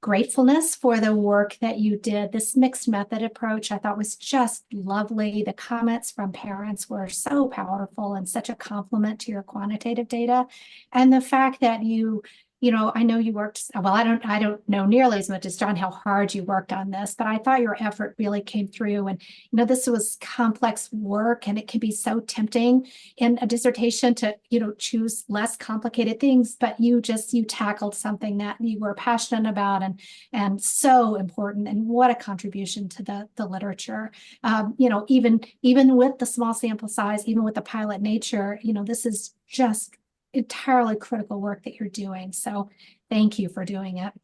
gratefulness for the work that you did. This mixed method approach I thought was just lovely. The comments from parents were so powerful and such a compliment to your quantitative data. And the fact that I know you worked, well, I don't know nearly as much as John how hard you worked on this, but I thought your effort really came through. And, this was complex work, and it can be so tempting in a dissertation to, choose less complicated things, but you tackled something that you were passionate about and so important. And what a contribution to the literature. Even with the small sample size, even with the pilot nature, this is just entirely critical work that you're doing. So thank you for doing it.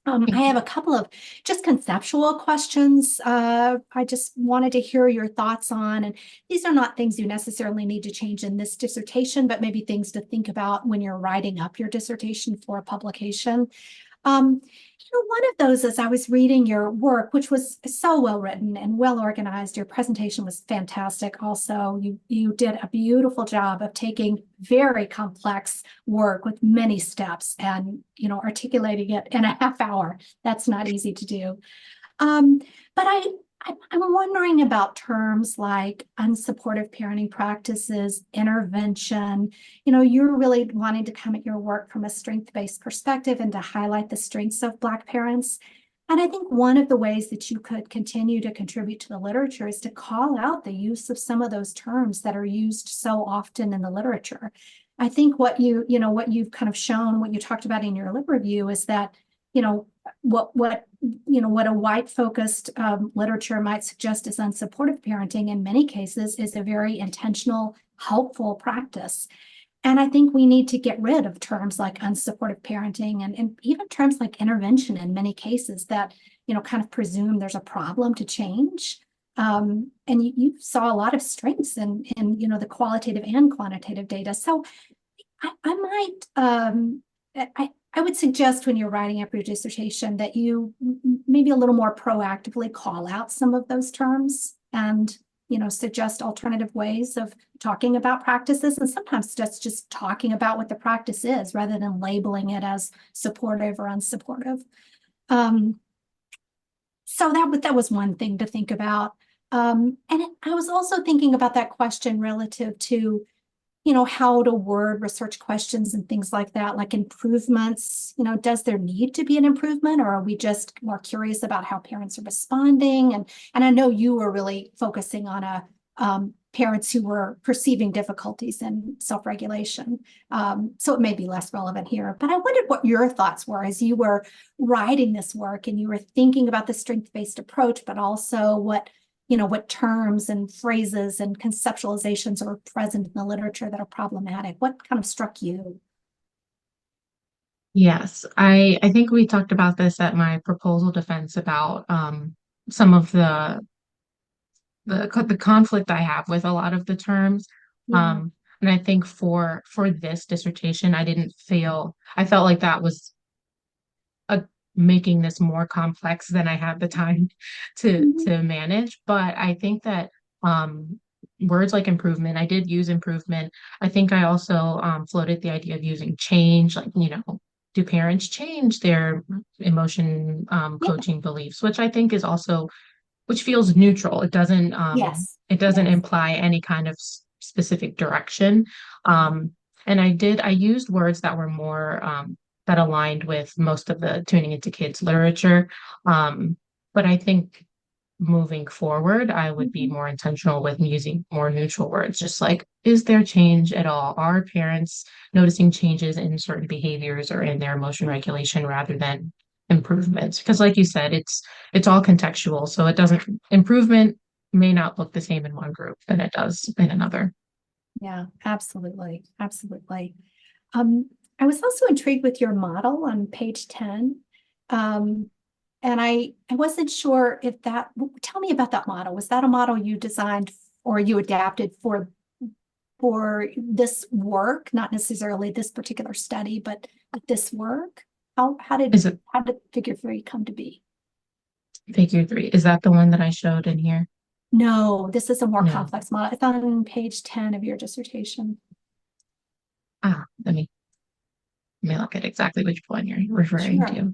I have a couple of just conceptual questions I just wanted to hear your thoughts on. And these are not things you necessarily need to change in this dissertation, but maybe things to think about when you're writing up your dissertation for a publication. One of those, as I was reading your work, which was so well written and well organized, your presentation was fantastic. Also, you did a beautiful job of taking very complex work with many steps and articulating it in a half hour. That's not easy to do. But I'm wondering about terms like unsupportive parenting practices, intervention. You're really wanting to come at your work from a strength-based perspective and to highlight the strengths of Black parents. And I think one of the ways that you could continue to contribute to the literature is to call out the use of some of those terms that are used so often in the literature. I think what you've kind of shown, what you talked about in your lib review is that, what a white focused literature might suggest as unsupportive parenting in many cases is a very intentional, helpful practice. And I think we need to get rid of terms like unsupportive parenting and even terms like intervention in many cases that, kind of presume there's a problem to change. And you saw a lot of strengths in the qualitative and quantitative data. So I would suggest when you're writing up your dissertation that you maybe a little more proactively call out some of those terms and, suggest alternative ways of talking about practices. And sometimes just talking about what the practice is rather than labeling it as supportive or unsupportive. So that was one thing to think about. I was also thinking about that question relative to how to word research questions and things like that, like improvements. Does there need to be an improvement, or are we just more curious about how parents are responding? And I know you were really focusing on a parents who were perceiving difficulties in self-regulation. So it may be less relevant here, but I wondered what your thoughts were as you were writing this work and you were thinking about the strength-based approach, but also what terms and phrases and conceptualizations are present in the literature that are problematic. What kind of struck you? Yes, I think we talked about this at my proposal defense about some of the conflict I have with a lot of the terms. Yeah. And I think for this dissertation, I felt like that was making this more complex than I had the time to manage. But I think that words like improvement, I did use improvement. I think I also floated the idea of using change, like, do parents change their emotion Yeah. coaching beliefs, which I think is also which feels neutral. Yes. It doesn't Yes. imply any kind of specific direction. And I used words that were more that aligned with most of the tuning into kids literature. But I think moving forward, I would be Mhm. more intentional with using more neutral words, just like, is there change at all? Are parents noticing changes in certain behaviors or in their emotion regulation rather than improvements? Because like you said, it's all contextual. So improvement may not look the same in one group than it does in another. Yeah, absolutely. Absolutely. I was also intrigued with your model on page 10. And I wasn't sure if tell me about that model. Was that a model you designed or you adapted for this work, not necessarily this particular study, but this work? How Is it did figure 3 come to be? figure 3? Is that the one that I showed in here? No, this is a more No. complex model. I found it on page 10 of your dissertation. Let me look at exactly which one you're referring Sure. to.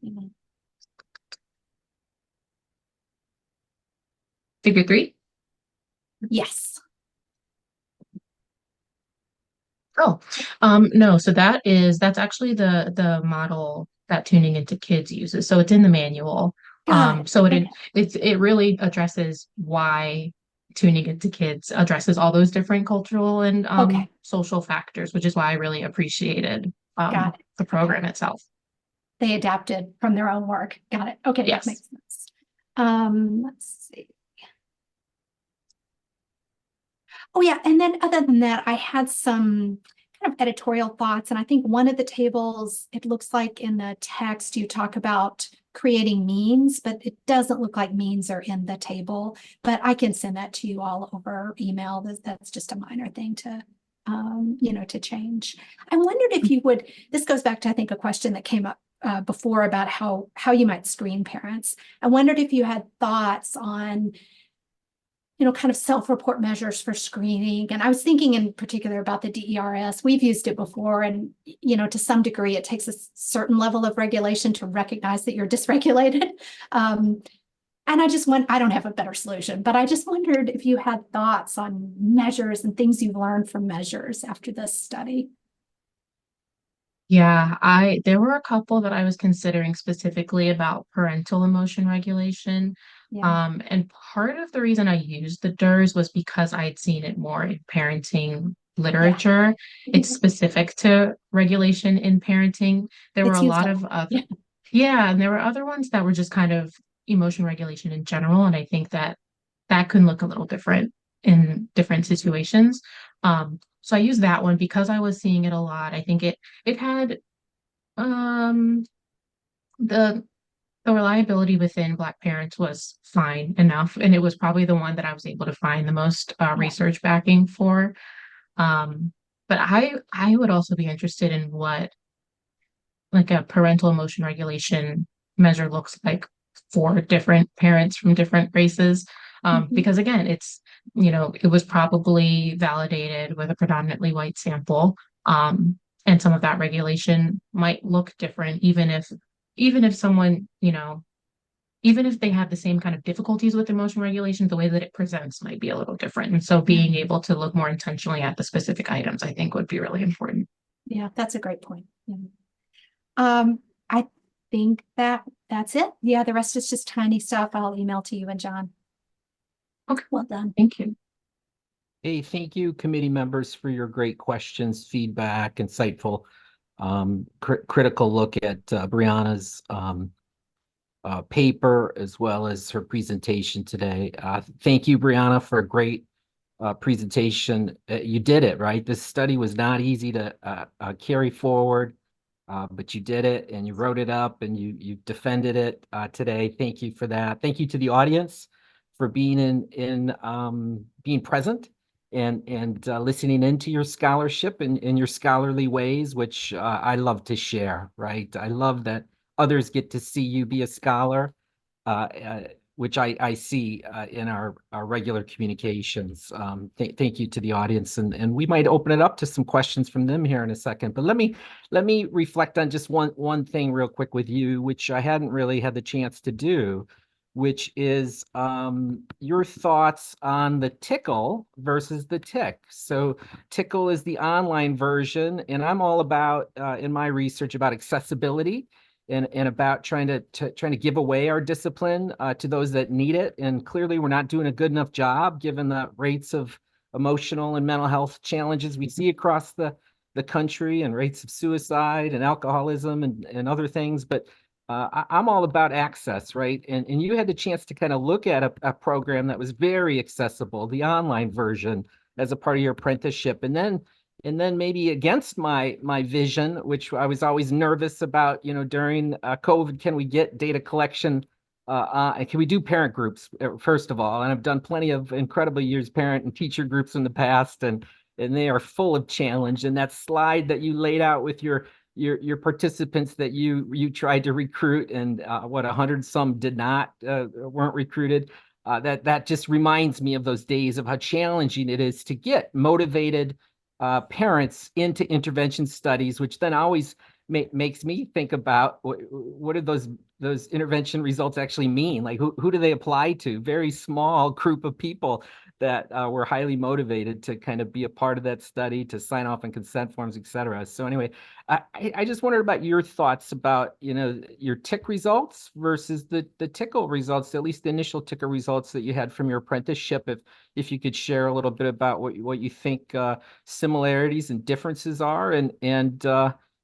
Figure 3? Yes. Oh, no. So that's actually the model that Tuning into Kids uses. So it's in the manual. Got it. So Okay. it really addresses why Tuning into Kids addresses all those different cultural and Okay. social factors, which is why I really appreciated Got it. the program itself. They adapted from their own work. Got it. Okay, that Yes. makes sense. Let's see. Oh yeah, and then other than that, I had some kind of editorial thoughts, and I think one of the tables, it looks like in the text you talk about creating means, but it doesn't look like means are in the table. But I can send that to you all over email. That's just a minor thing to to change. I wondered if you would, this goes back to, I think, a question that came up before about how you might screen parents. I wondered if you had thoughts on kind of self-report measures for screening. And I was thinking in particular about the DERS. We've used it before, and to some degree, it takes a certain level of regulation to recognize that you're dysregulated. And I don't have a better solution, but I just wondered if you had thoughts on measures and things you've learned from measures after this study. Yeah, there were a couple that I was considering specifically about parental emotion regulation. Yeah. And part of the reason I used the DERS was because I had seen it more in parenting literature. It's specific to regulation in parenting. There were It's a used lot a of lot. other, yeah, and there were other ones that were just kind of emotion regulation in general. And I think that can look a little different in different situations. So I used that one because I was seeing it a lot. I think it had um the reliability within Black parents was fine enough, and it was probably the one that I was able to find the most Yeah. research backing for. But I would also be interested in what like a parental emotion regulation measure looks like for different parents from different races. Mhm. Because again, it was probably validated with a predominantly white sample. And some of that regulation might look different, even if someone, even if they have the same kind of difficulties with emotion regulation, the way that it presents might be a little different. And so being able to look more intentionally at the specific items, I think would be really important. Yeah, that's a great point. Yeah. I think that's it. Yeah, the rest is just tiny stuff. I'll email to you and John. Okay, Well done. thank you. Hey, thank you, committee members, for your great questions, feedback, insightful, critical look at Brianna's paper as well as her presentation today. Thank you, Briana, for a great presentation. You did it, right? This study was not easy to carry forward, but you did it and you wrote it up and you defended it today. Thank you for that. Thank you to the audience for being being present and listening into your scholarship and in your scholarly ways, which I love to share, right? I love that others get to see you be a scholar, which I see in our regular communications. Thank you to the audience, and we might open it up to some questions from them here in a second. But let me reflect on just one thing real quick with you, which I hadn't really had the chance to do, which is your thoughts on the Tickle versus the Tick. So Tickle is the online version, and I'm all about in my research about accessibility and about trying to give away our discipline to those that need it. And clearly, we're not doing a good enough job given the rates of emotional and mental health challenges we see across the country and rates of suicide and alcoholism and other things. But I'm all about access, right? And you had the chance to kind of look at a program that was very accessible, the online version, as a part of your apprenticeship. And then maybe against my vision, which I was always nervous about, during COVID, can we get data collection? And can we do parent groups, first of all? And I've done plenty of incredibly years parent and teacher groups in the past, and they are full of challenge. And that slide that you laid out with your participants that you tried to recruit, and 100 some did not weren't recruited. That just reminds me of those days of how challenging it is to get motivated parents into intervention studies, which then always makes me think about what do those intervention results actually mean? Like who do they apply to? Very small group of people that were highly motivated to kind of be a part of that study, to sign off on consent forms, et cetera. So anyway, I just wondered about your thoughts about, your tick results versus the tickle results, at least the initial ticker results that you had from your apprenticeship. If you could share a little bit about what you think similarities and differences are, and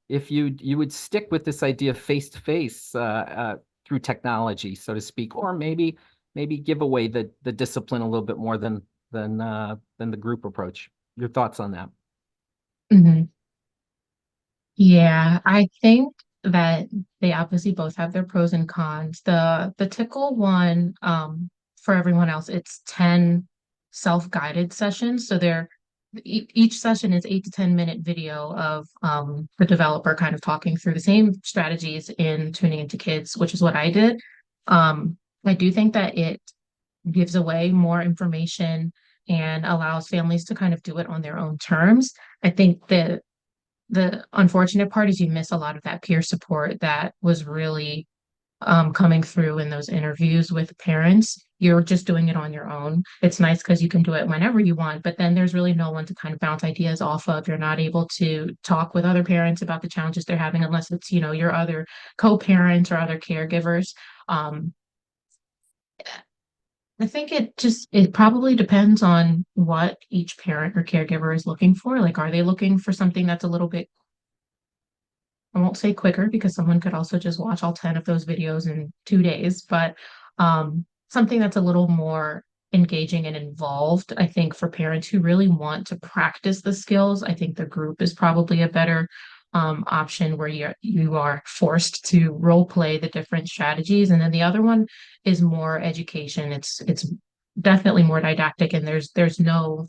if you would stick with this idea of face-to-face through technology, so to speak, or maybe give away the discipline a little bit more than the group approach. Your thoughts on that? Mhm. Yeah, I think that they obviously both have their pros and cons. The Tickle one, for everyone else, it's 10 self-guided sessions. So each session is 8 to 10 minute video of the developer kind of talking through the same strategies in tuning into kids, which is what I did. I do think that it gives away more information and allows families to kind of do it on their own terms. I think that the unfortunate part is you miss a lot of that peer support that was really coming through in those interviews with parents. You're just doing it on your own. It's nice because you can do it whenever you want, but then there's really no one to kind of bounce ideas off of. You're not able to talk with other parents about the challenges they're having unless it's, your other co-parents or other caregivers. Um, I think it probably depends on what each parent or caregiver is looking for. Like, are they looking for something that's a little bit, I won't say quicker because someone could also just watch all 10 of those videos in 2 days, but something that's a little more engaging and involved. I think for parents who really want to practice the skills, I think the group is probably a better option where you are forced to role play the different strategies. And then the other one is more education. It's definitely more didactic, and there's no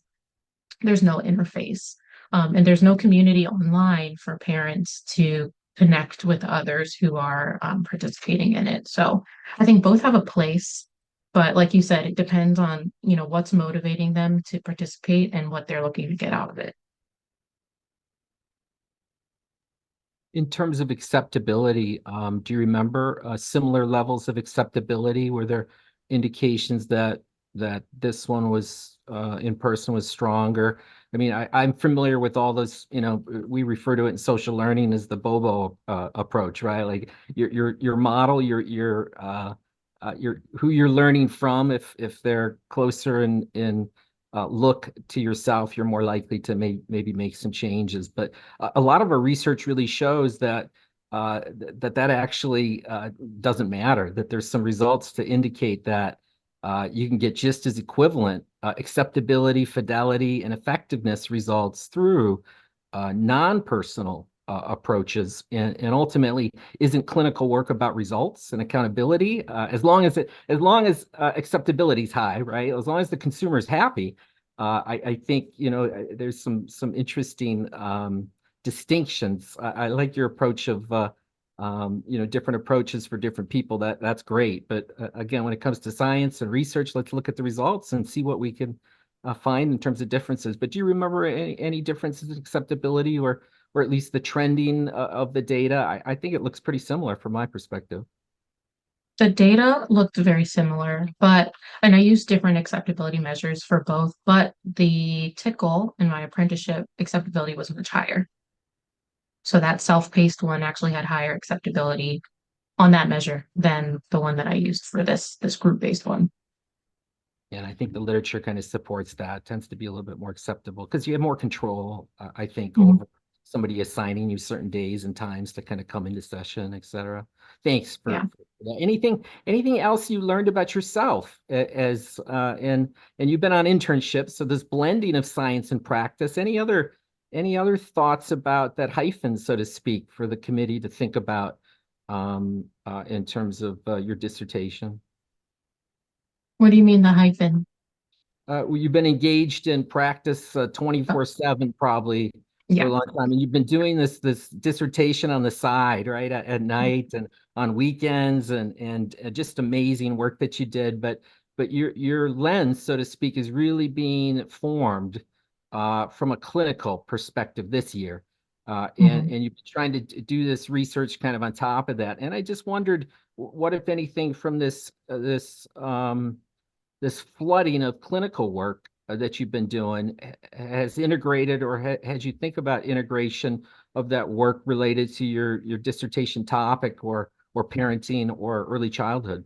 interface. And there's no community online for parents to connect with others who are participating in it. So I think both have a place, but like you said, it depends on, what's motivating them to participate and what they're looking to get out of it. In terms of acceptability, do you remember similar levels of acceptability? Were there indications that this one was in person was stronger? I mean, I'm familiar with all those, we refer to it in social learning as the Bobo approach, right? Like your model, your who you're learning from, if they're closer in look to yourself, you're more likely to maybe make some changes. But a lot of our research really shows that that actually doesn't matter, that there's some results to indicate that you can get just as equivalent acceptability, fidelity, and effectiveness results through non-personal approaches. And ultimately, isn't clinical work about results and accountability? As long as acceptability is high, right? As long as the consumer is happy, I think, you know, there's some interesting distinctions. I like your approach of you know, different approaches for different people. That's great. But again, when it comes to science and research, let's look at the results and see what we can find in terms of differences. But do you remember any differences in acceptability or at least the trending of the data? I think it looks pretty similar from my perspective. The data looked very similar, and I used different acceptability measures for both, but the tickle in my apprenticeship acceptability was much higher. So that self-paced one actually had higher acceptability on that measure than the one that I used for this group-based one. And I think the literature kind of supports that. It tends to be a little bit more acceptable because you have more control, I think, Mhm. over somebody assigning you certain days and times to kind of come into session, et cetera. Thanks for Yeah. that. Anything else you learned about yourself as and you've been on internships, so this blending of science and practice. Any other thoughts about that hyphen, so to speak, for the committee to think about in terms of your dissertation? What do you mean the hyphen? Well, you've been engaged in practice 24/7 probably for a Yeah. long time, and you've been doing this dissertation on the side, right, at night and on weekends, and just amazing work that you did. But your lens, so to speak, is really being formed from a clinical perspective this year, Mhm. and you've been trying to do this research kind of on top of that. And I just wondered, what, if anything, from this flooding of clinical work that you've been doing has integrated, or had you think about integration of that work related to your dissertation topic, or parenting or early childhood?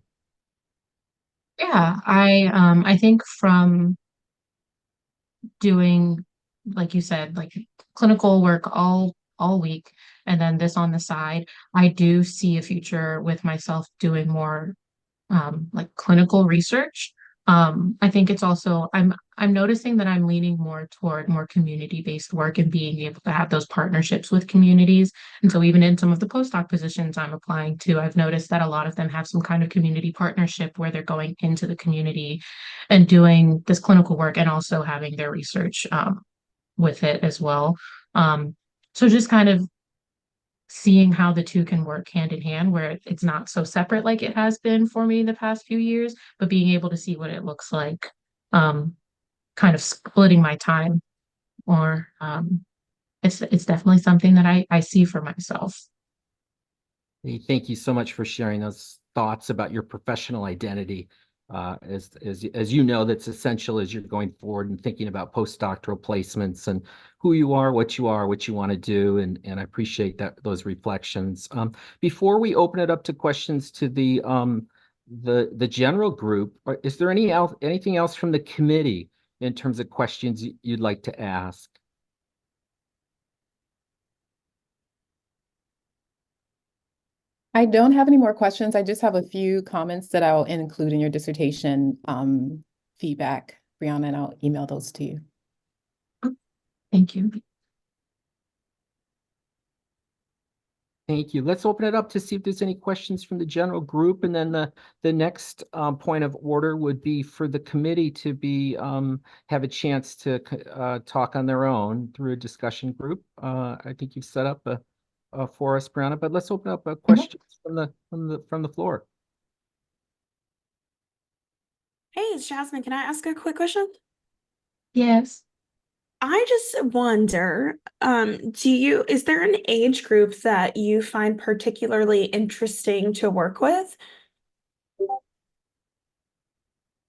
Yeah, I think from doing, like you said, like clinical work all week and then this on the side, I do see a future with myself doing more like clinical research. I think it's also I'm noticing that I'm leaning more toward more community-based work and being able to have those partnerships with communities. And so even in some of the postdoc positions I'm applying to, I've noticed that a lot of them have some kind of community partnership where they're going into the community and doing this clinical work and also having their research with it as well. Um, so just kind of seeing how the two can work hand in hand, where it's not so separate like it has been for me the past few years, but being able to see what it looks like, um, kind of splitting my time, or it's definitely something that I see for myself. Hey, thank you so much for sharing those thoughts about your professional identity. As you know, that's essential as you're going forward and thinking about postdoctoral placements and who you are, what you want to do, and I appreciate those reflections. Before we open it up to questions to the general group, is there anything else from the committee in terms of questions you'd like to ask? I don't have any more questions. I just have a few comments that I'll include in your dissertation feedback, Brianna, and I'll email those to you. Thank you. Thank you. Let's open it up to see if there's any questions from the general group. And then the next point of order would be for the committee to have a chance to talk on their own through a discussion group. I think you've set up for us, Brianna, but let's open up questions from the floor. Hey, it's Jasmine. Can I ask a quick question? Yes. I just wonder, is there an age group that you find particularly interesting to work with?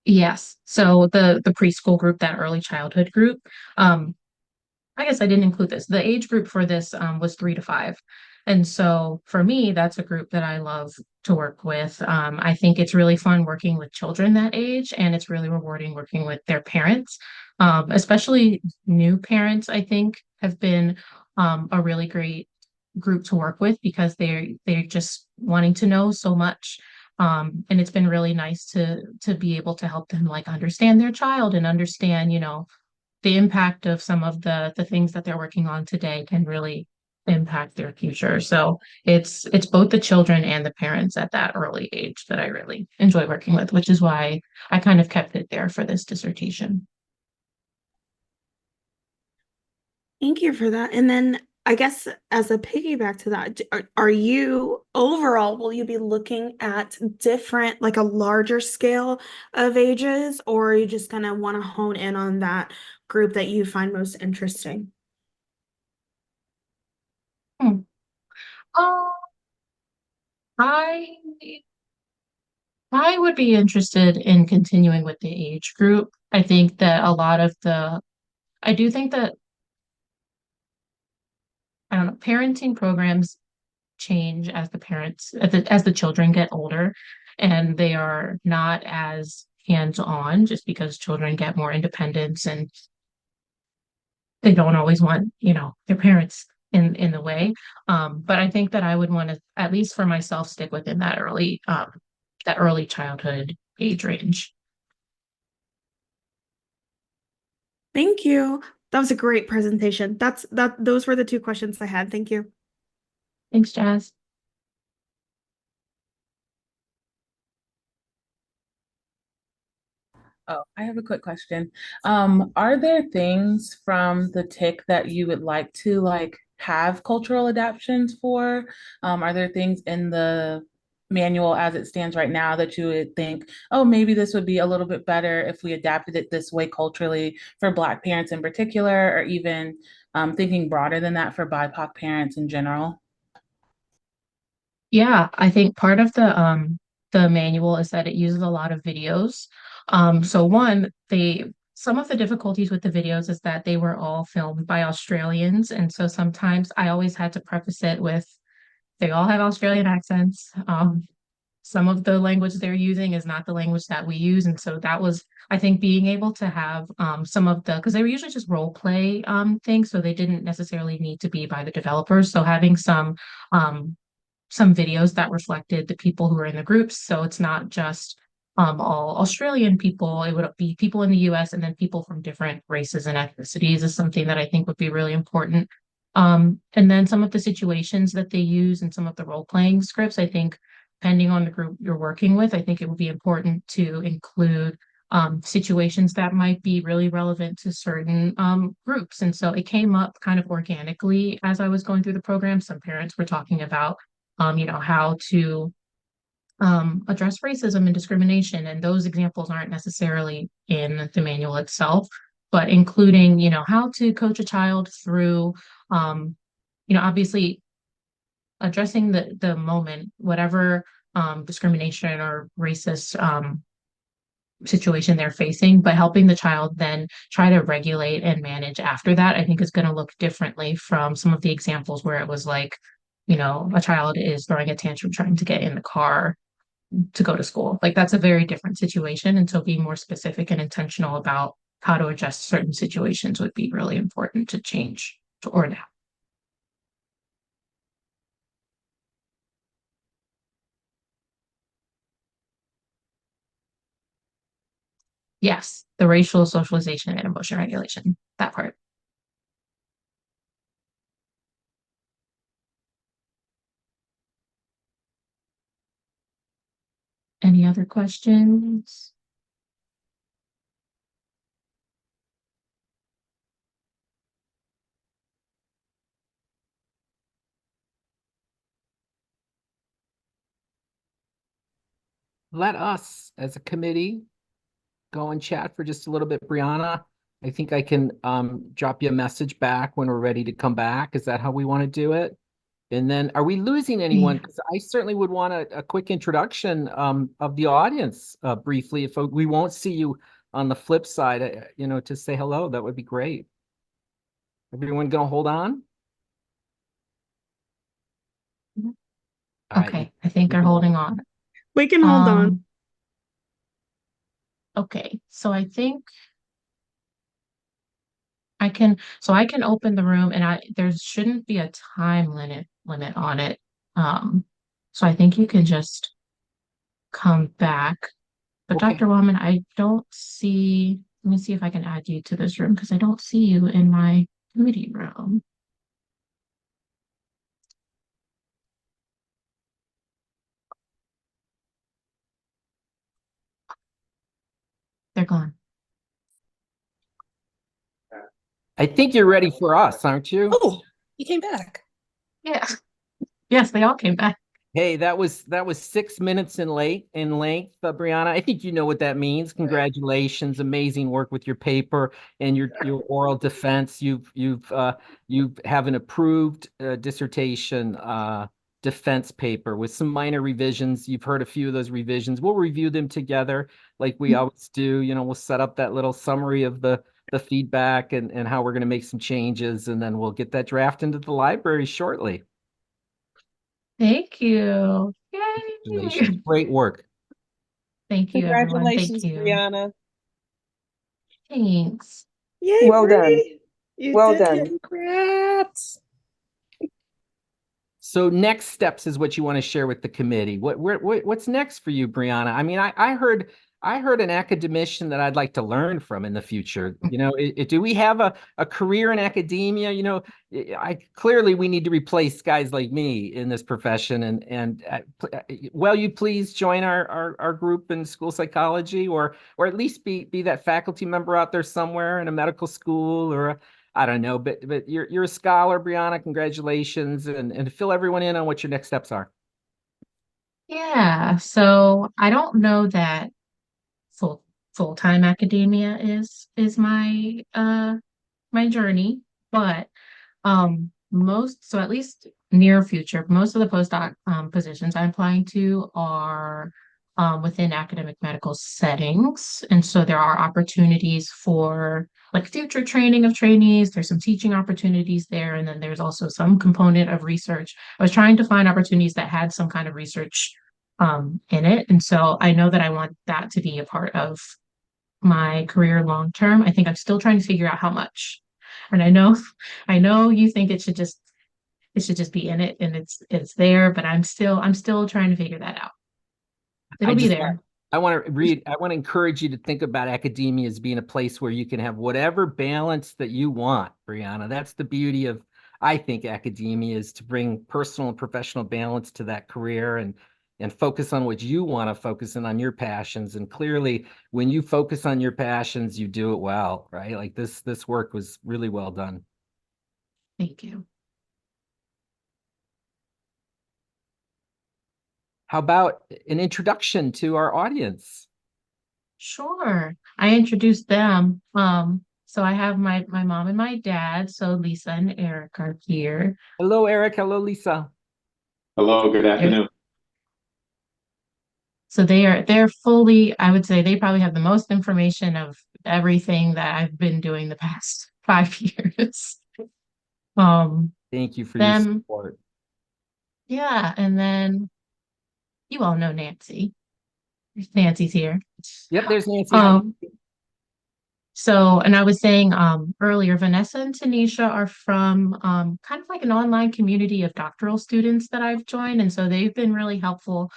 Yes. So the preschool group, that early childhood group, I guess I didn't include this. The age group for this was 3 to 5. And so for me, that's a group that I love to work with. I think it's really fun working with children that age, and it's really rewarding working with their parents. Especially new parents, I think, have been a really great group to work with because they're just wanting to know so much. And it's been really nice to be able to help them like understand their child and understand, the impact of some of the things that they're working on today can really impact their future. So it's both the children and the parents at that early age that I really enjoy working with, which is why I kind of kept it there for this dissertation. Thank you for that. And then I guess as a piggyback to that, are you overall, will you be looking at different, like a larger scale of ages, or are you just gonna want to hone in on that group that you find most interesting? Hmm. Um, I I would be interested in continuing with the age group. I think that I do think that, I don't know, parenting programs change as the children get older, and they are not as hands-on just because children get more independence and they don't always want, their parents in the way. But I think that I would want to, at least for myself, stick within that early childhood age range. Thank you. That was a great presentation. Those were the two questions I had. Thank you. Thanks, Jazz. Oh, I have a quick question. Are there things from the TIC that you would like to have cultural adaptations for? Are there things in the manual as it stands right now that you would think, oh, maybe this would be a little bit better if we adapted it this way culturally for Black parents in particular, or even thinking broader than that for BIPOC parents in general? Yeah, I think part of the manual is that it uses a lot of videos. So one, some of the difficulties with the videos is that they were all filmed by Australians, and so sometimes I always had to preface it with they all have Australian accents. Some of the language they're using is not the language that we use, and so that was, I think, being able to have some of the, because they were usually just role play things, so they didn't necessarily need to be by the developers. So having um some videos that reflected the people who were in the groups. So it's not just all Australian people, it would be people in the US and then people from different races and ethnicities is something that I think would be really important. And then some of the situations that they use and some of the role-playing scripts, I think, depending on the group you're working with, I think it would be important to include situations that might be really relevant to certain groups. And so it came up kind of organically as I was going through the program. Some parents were talking about how to address racism and discrimination. And those examples aren't necessarily in the manual itself, but including, how to coach a child through, obviously addressing the moment, whatever discrimination or racist situation they're facing, but helping the child then try to regulate and manage after that, I think is going to look differently from some of the examples where it was like, a child is throwing a tantrum trying to get in the car to go to school. Like that's a very different situation. And so being more specific and intentional about how to adjust certain situations would be really important to change or adapt. Yes, the racial socialization and emotion regulation, that part. Any other questions? Let us, as a committee, go and chat for just a little bit. Briana, I think I can drop you a message back when we're ready to come back. Is that how we want to do it? And then are we losing anyone? Yeah. Because I certainly would want a quick introduction of the audience briefly. If we won't see you on the flip side, to say hello, that would be great. Everyone gonna hold on? All right. Okay, I think they're holding on. We can hold on. Okay, so I think I can open the room and there shouldn't be a time limit on it. So I think you can just come back. But Okay. Dr. Wellman, I don't see, let me see if I can add you to this room because I don't see you in my committee room. They're gone. I think you're ready for us, aren't you? Oh, you came back. Yeah. Yes, they all came back. Hey, that was 6 minutes in length, Briana. I think you know what that means. Congratulations, amazing work with your paper and your oral defense. You have an approved dissertation defense paper with some minor revisions. You've heard a few of those revisions. We'll review them together like we always do. You know, we'll set up that little summary of the feedback and how we're going to make some changes, and then we'll get that draft into the library shortly. Thank you. Yay. Congratulations. Great work. Thank you, everyone. Thank Congratulations, you. Briana. Thanks. Yay, Well done. Bree. You Well did done. it. Congrats. So next steps is what you want to share with the committee. What's next for you, Briana? I mean, I heard an academician that I'd like to learn from in the future. You know, do we have a career in academia? You know, clearly we need to replace guys like me in this profession. And will you please join our group in school psychology, or at least be that faculty member out there somewhere in a medical school or I don't know, but you're a scholar, Briana. Congratulations, and fill everyone in on what your next steps are. Yeah, so I don't know that full-time academia is my journey, but so at least near future, most of the postdoc positions I'm applying to are within academic medical settings. And so there are opportunities for like future training of trainees. There's some teaching opportunities there. And then there's also some component of research. I was trying to find opportunities that had some kind of research in it. And so I know that I want that to be a part of my career long term. I think I'm still trying to figure out how much. And I know you think it should just be in it and it's there, but I'm still trying to figure that out. It'll be there. I want to encourage you to think about academia as being a place where you can have whatever balance that you want, Briana. That's the beauty of, I think, academia is to bring personal and professional balance to that career and focus on what you want to focus on your passions. And clearly, when you focus on your passions, you do it well, right? Like this work was really well done. Thank you. How about an introduction to our audience? Sure. I introduced them. So I have my mom and my dad. So Lisa and Eric are here. Hello, Eric. Hello, Lisa. Hello, good afternoon. So they're fully, I would say they probably have the most information of everything that I've been doing the past 5 years. Thank you for your support. Yeah, and then you all know Nancy. Nancy's here. Yep, there's Nancy. So, and I was saying earlier, Vanessa and Tanisha are from kind of like an online community of doctoral students that I've joined. And so they've been really helpful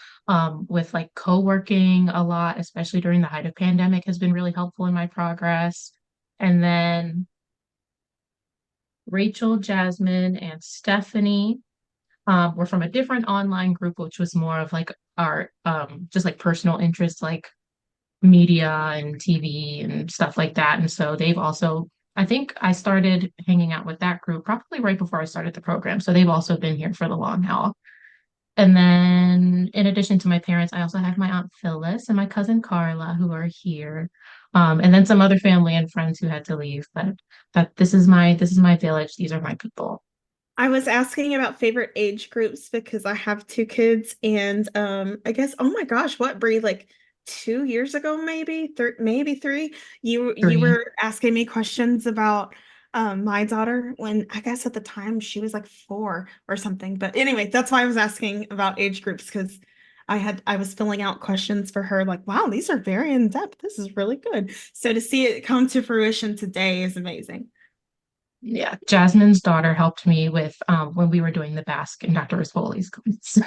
with like co-working a lot, especially during the height of pandemic has been really helpful in my progress. And then Rachel, Jasmine, and Stephanie were from a different online group, which was more of like our just like personal interests, like media and TV and stuff like that. And so they've also, I think I started hanging out with that group probably right before I started the program. So they've also been here for the long haul. And then in addition to my parents, I also have my Aunt Phyllis and my cousin Carla who are here. And then some other family and friends who had to leave. But this is my village. These are my people. I was asking about favorite age groups because I have 2 kids and I guess, oh my gosh, what, Bree, like 2 years ago, maybe 3, you were asking me questions about my daughter when I guess at the time she was like 4 or something. But anyway, that's why I was asking about age groups because I was filling out questions for her like, wow, these are very in depth. This is really good. So to see it come to fruition today is amazing. Yeah, Jasmine's daughter helped me with when we were doing the Basque in Dr. Rispoli's class.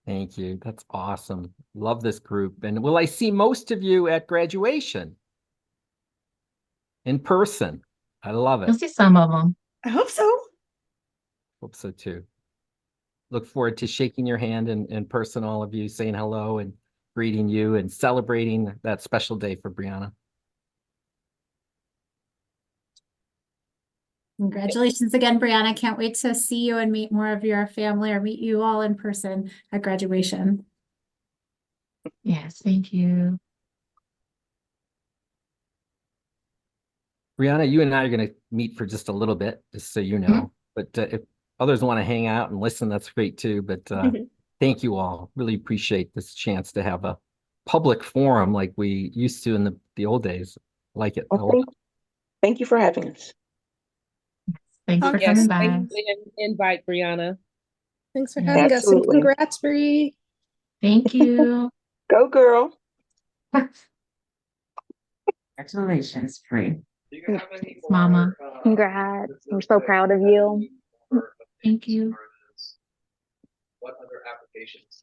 Thank you. That's awesome. Love this group. And will I see most of you at graduation in person? I love You'll it. see some of them. I hope so. Hope so too. Look forward to shaking your hand in person, all of you, saying hello and greeting you and celebrating that special day for Briana. Congratulations again, Briana. Can't wait to see you and meet more of your family or meet you all in person at graduation. Yes, thank you. Briana, you and I are going to meet for just a little bit, just so you know. But if others want to hang out and listen, that's great too. But thank you all. Really appreciate this chance to have a public forum like we used to in the old days. Like it a lot. Thank you for having us. Thanks for Okay. coming Yes, by. thank you for the invite, Briana. Thanks for having us, Absolutely. and congrats, Bree. Thank you. Go girl. Congratulations, Bree. Mama. Congrats. We're so proud of you. Thank you. What other applications?